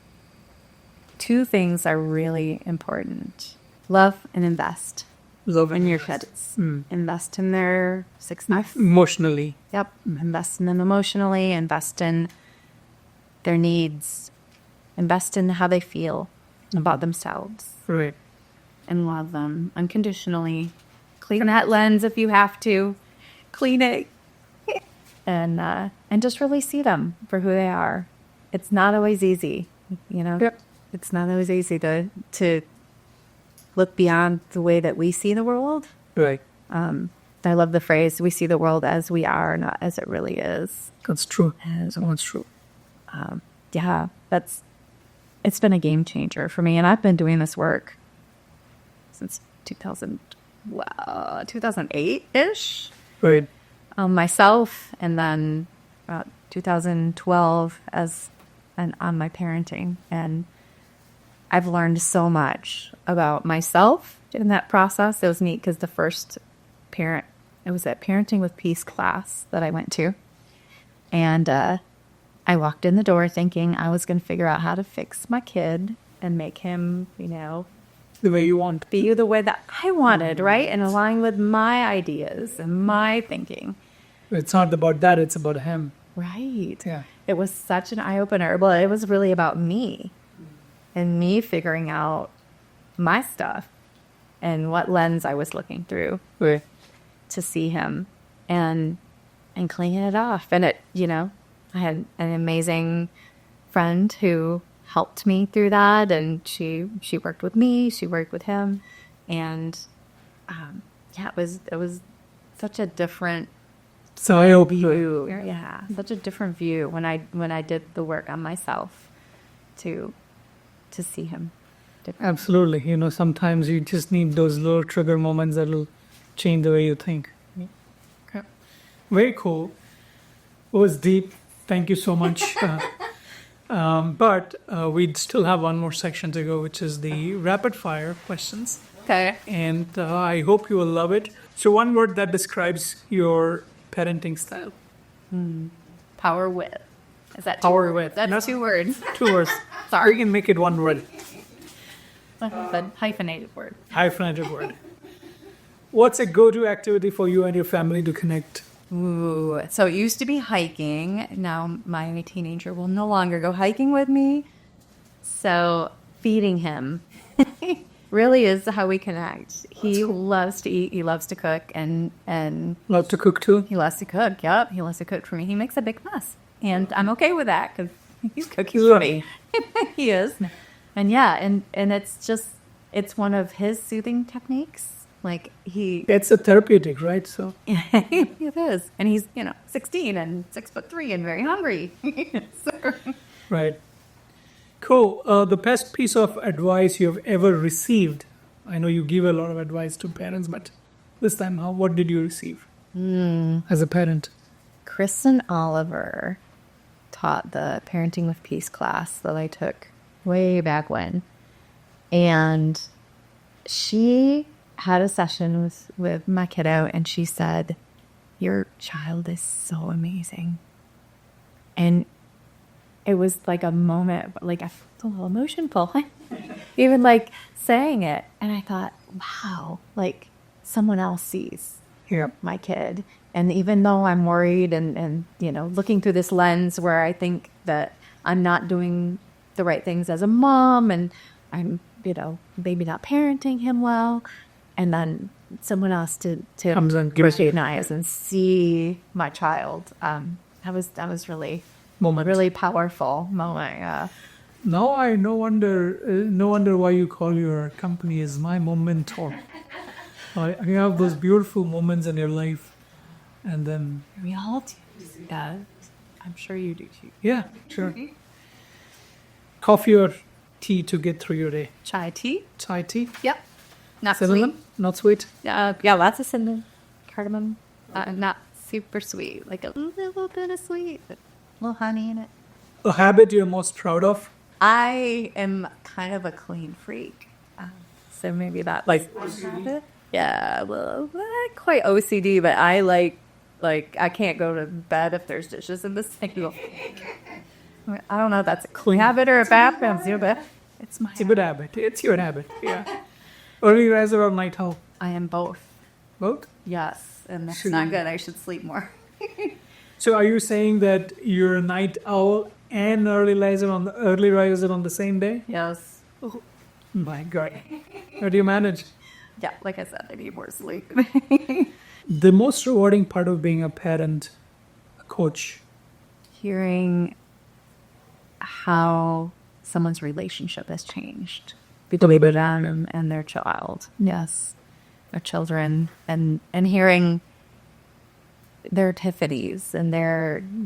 2 things are really important. Love and invest. Love in your kids. Invest in their success. Emotionally. Yep. Invest in them emotionally. Invest in their needs. Invest in how they feel about themselves. Right. And love them unconditionally. Clean that lens if you have to. Clean it. And just really see them for who they are. It's not always easy, Yep. It's not always easy to look beyond the way that we see the world. Right. I love the phrase, we see the world as we are, not as it really is. That's true. That's true. Yeah, it's been a game changer for me. And I've been doing this work since 2008-ish. Right. Myself, and then 2012 on my parenting. And I've learned so much about myself in that process. It was neat because it was that Parenting with Peace class that I went to. And I walked in the door thinking I was going to figure out how to fix my kid and make him, The way you want. be the way that I wanted, right? And align with my ideas and my thinking. It's not about that, it's about him. Right. Yeah. It was such an eye-opener. Well, it was really about me and me figuring out my stuff and what lens I was looking through Right. to see him and cleaning it off. And I had an amazing friend who helped me through that, and she worked with me, she worked with him, and it was such a different So I hope view. Yeah, such a different view when I did the work on myself to see him different. absolutely. Sometimes you just need those little trigger moments that will change the way you think. Okay. Very cool. It was deep. Thank you so much. But we'd still have one more section to go, which is the rapid fire questions. Okay. And I hope you will love it. So one word that describes your parenting style. Power with. Is that Power two words? with. That's No. 2 words. 2 words. Sorry. We can make it 1 word. The hyphenated word. Hyphenated word. What's a go-to activity for you and your family to connect? Ooh, so it used to be hiking. Now my teenager will no longer go hiking with me. So feeding him really is how we connect. He loves to eat. He loves to cook, and Love to cook too? he loves to cook. Yep, he loves to cook for me. He makes a big mess, and I'm okay with that because he's cooking for me. He is, and yeah, and it's one of his soothing techniques. Like It's a therapeutic, right? So it is, and he's 16 and 6'3" and very hungry. So- right. Cool. The best piece of advice you have ever received. I know you give a lot of advice to parents, but this time, what did you receive as a parent? Kristen Oliver taught the Parenting with Peace class that I took way back when. And she had a session with my kiddo, and she said, "Your child is so amazing." And it was like a moment, like I felt a little emotional, even like saying it. And I thought, wow, like someone else sees Yeah. my kid. And even though I'm worried and looking through this lens where I think that I'm not doing the right things as a mom, and I'm, maybe not parenting him well, and then someone else to Comes and gives you recognize and see my child. That was really moment. really powerful moment. Yeah. No, no wonder why you call your company as my mentor. You have those beautiful moments in your life, and then We all do. Yeah. I'm sure you do too. yeah, sure. Coffee or tea to get through your day? Chai tea. Chai tea, Yep. Not cinnamon, sweet. not sweet. Yeah, lots of cinnamon, cardamom. Not super sweet. Like a little bit of sweet, but a little honey in it. A habit you're most proud of? I am kind of a clean freak, so maybe that Like yeah, well, not quite OCD, but I like I can't go to bed if there's dishes in the sink. I don't know if that's a clean habit or a bad habit, but it's my it's a good habit. It's your habit. Yeah. Early riser or night owl? I am both. Both. Yes, and that's Should not you- good. I should sleep more. So are you saying that you're a night owl and early riser on the same day? Yes. My God. How do you manage? Yeah, like I said, I need more sleep. The most rewarding part of being a parent, a coach. Hearing how someone's relationship has changed between them and their child. Yes, their children, and hearing their epiphanies and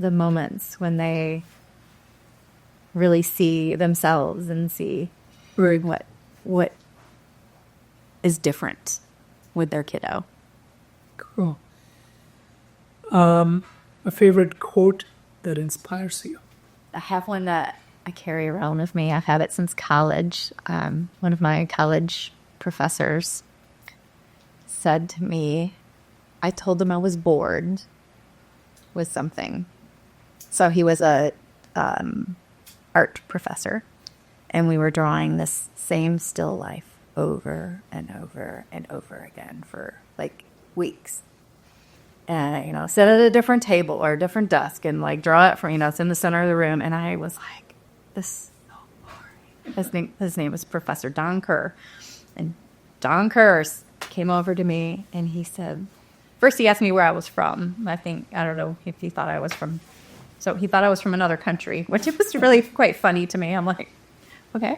the moments when they really see themselves and see Right. what is different with their kiddo. Cool. A favorite quote that inspires you. I have one that I carry around with me. I've had it since college. One of my college professors said to me, I told him I was bored with something. So he was a art professor, and we were drawing this same still life over and over and over again for like weeks. And, sit at a different table or a different desk and like draw it from, it's in the center of the room. And I was like, this is so boring. His name was Professor Don Kerr. And Don Kerr came over to me and he said, first he asked me where I was from. I don't know if he thought I was from, so he thought I was from another country, which it was really quite funny to me. I'm like, okay.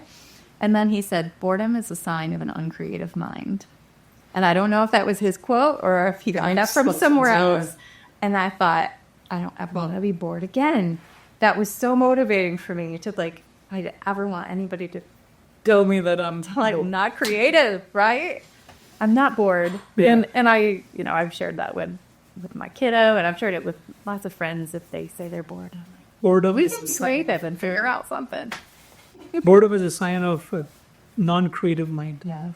And then he said, boredom is a sign of an uncreative mind. And I don't know if that was his quote or if he got that from somewhere else. And I thought, I don't ever want to be bored again. That was so motivating for me to I didn't ever want anybody to Tell me that I'm not creative, right? I'm not bored. Yeah. And I, I've shared that with my kiddo, and I've shared it with lots of friends. If they say they're bored, I'm like, boredom. be creative and figure out something. Boredom is a sign of a non-creative mind. Yes.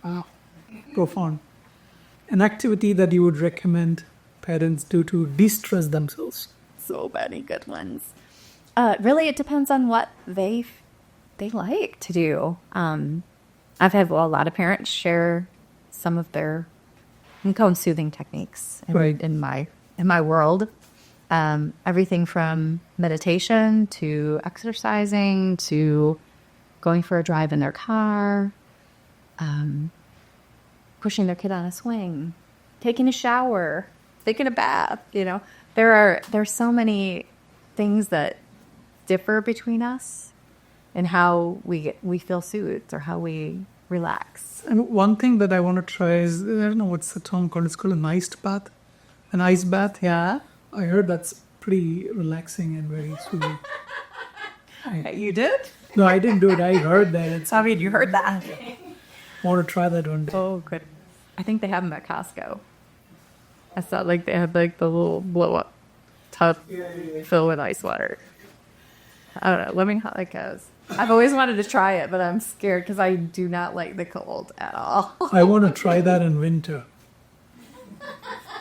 Wow. Profound. An activity that you would recommend parents do to de-stress themselves. So many good ones. Really, it depends on what they like to do. I've had a lot of parents share some of their we call them soothing techniques Right. in my world. Everything from meditation to exercising to going for a drive in their car, pushing their kid on a swing, taking a shower, taking a bath. There's so many things that differ between us and how we feel soothed or how we relax. And one thing that I want to try is, I don't know what's the term called. It's called an iced bath. An ice bath. Yeah. I heard that's pretty relaxing and very soothing. You did? No, I didn't do it. I heard that. It's, I I mean, you heard that. want to try that one day. Oh, good. I think they have them at Costco. I saw they had the little blow up tub filled with ice water. I don't know. Let me know how that goes. I've always wanted to try it, but I'm scared because I do not like the cold at all. I want to try that in winter.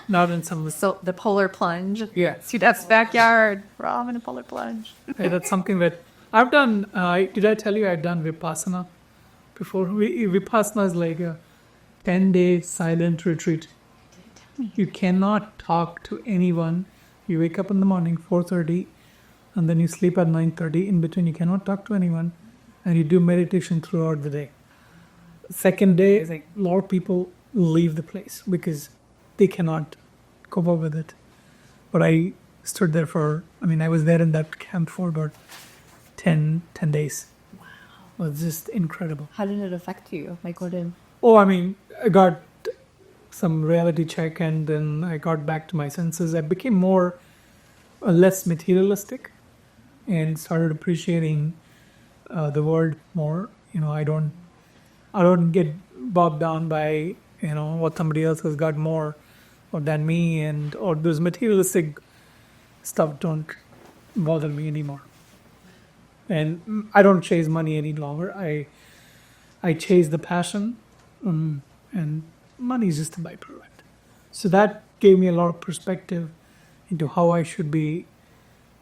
Not in summer. So the polar plunge. Yeah. See, that's backyard. We're all in a polar plunge. Hey, that's something that I've done. Did I tell you I've done Vipassana before? Vipassana is like a 10-day silent retreat. You cannot talk to anyone. You wake up in the morning, 4:30, and then you sleep at 9:30. In between, you cannot talk to anyone, and you do meditation throughout the day. Second day, is like a lot of people leave the place because they cannot cope up with it. But I stood there I was there in that camp for about 10 days. Wow. It was just incredible. How did it affect you? Like, what did... Oh, I got some reality check and then I got back to my senses. I became less materialistic and started appreciating the world more. I don't get bogged down by, what somebody else has got more than me, or those materialistic stuff don't bother me anymore. And I don't chase money any longer. I chase the passion, and money is just a byproduct. So that gave me a lot of perspective into how I should be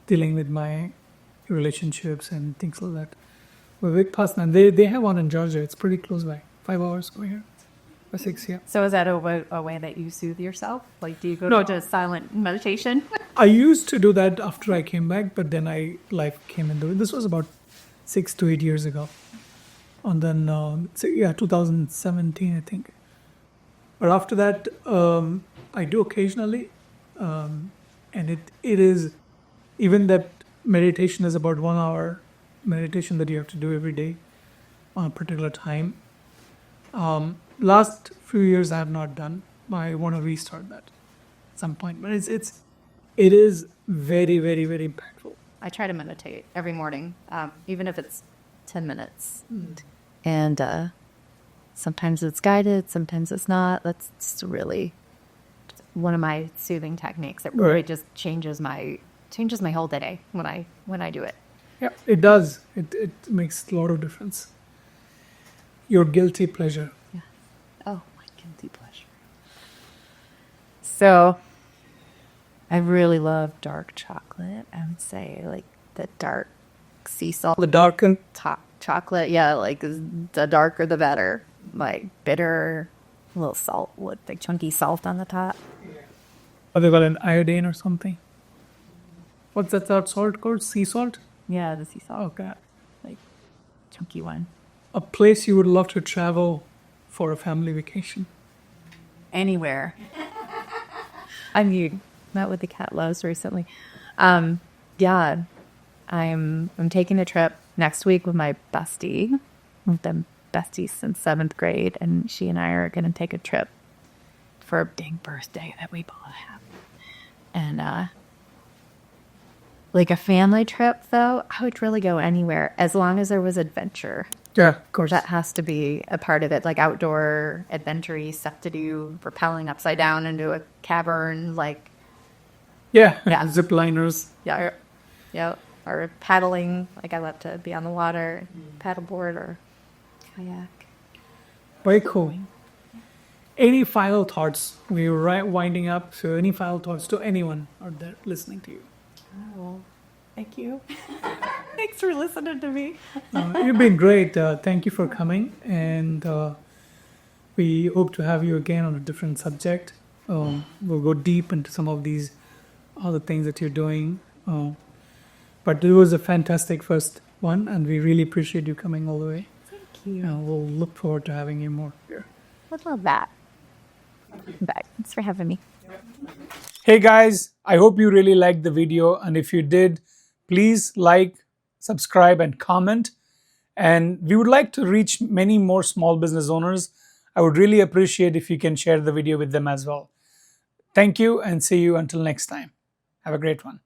dealing with my relationships and things like that. With Vipassana, they have one in Georgia. It's pretty close by, 5 hours from here. 6, yeah. So is that a way that you soothe yourself? Like, do you go No. to silent meditation? I used to do that after I came back, but then life came into it. This was about 6 to 8 years ago. And then, 2017, I think. But after that, I do occasionally. And it is, even that meditation is about 1 hour meditation that you have to do every day on a particular time. Last few years I have not done. I want to restart that at some point. But it is very, very, very impactful. I try to meditate every morning, even if it's 10 minutes. And sometimes it's guided, sometimes it's not. That's really one of my soothing techniques. It really Right. just changes my whole day when I do it. Yeah, it does. It makes a lot of difference. Your guilty pleasure. Oh, my guilty pleasure. So, I really love dark chocolate. I would say, like, the dark sea salt. The darkened. Chocolate, yeah, like, the darker the better. Like, bitter, a little salt, with like chunky salt on the top. Or they got an iodine or something. What's that salt called? Sea salt? Yeah, the sea salt. Okay. Like, chunky one. A place you would love to travel for a family vacation. Anywhere. I met with the cat loves recently. Yeah, I'm taking a trip next week with my bestie. We've been besties since 7th grade, and she and I are going to take a trip for a big birthday that we both have. And like a family trip, though, I would really go anywhere as long as there was adventure. Yeah, of course. That has to be a part of it, like outdoor adventure stuff to do, rappelling upside down into a cavern, like Yeah, Yeah. zip liners. or paddling. Like I love to be on the water, paddleboard or kayak. Very cool. Any final thoughts? We're winding up, so any final thoughts to anyone out there listening to you? Oh, thank you. Thanks for listening to me. You've been great. Thank you for coming. And We hope to have you again on a different subject. We'll go deep into some of these other things that you're doing. But it was a fantastic first one, and we really appreciate you coming all the way. Thank you. We'll look forward to having you more here. Would love that. Back. Thanks for having me. Hey guys, I hope you really liked the video, and if you did, please like, subscribe, and comment. And we would like to reach many more small business owners. I would really appreciate if you can share the video with them as well. Thank you, and see you until next time. Have a great one.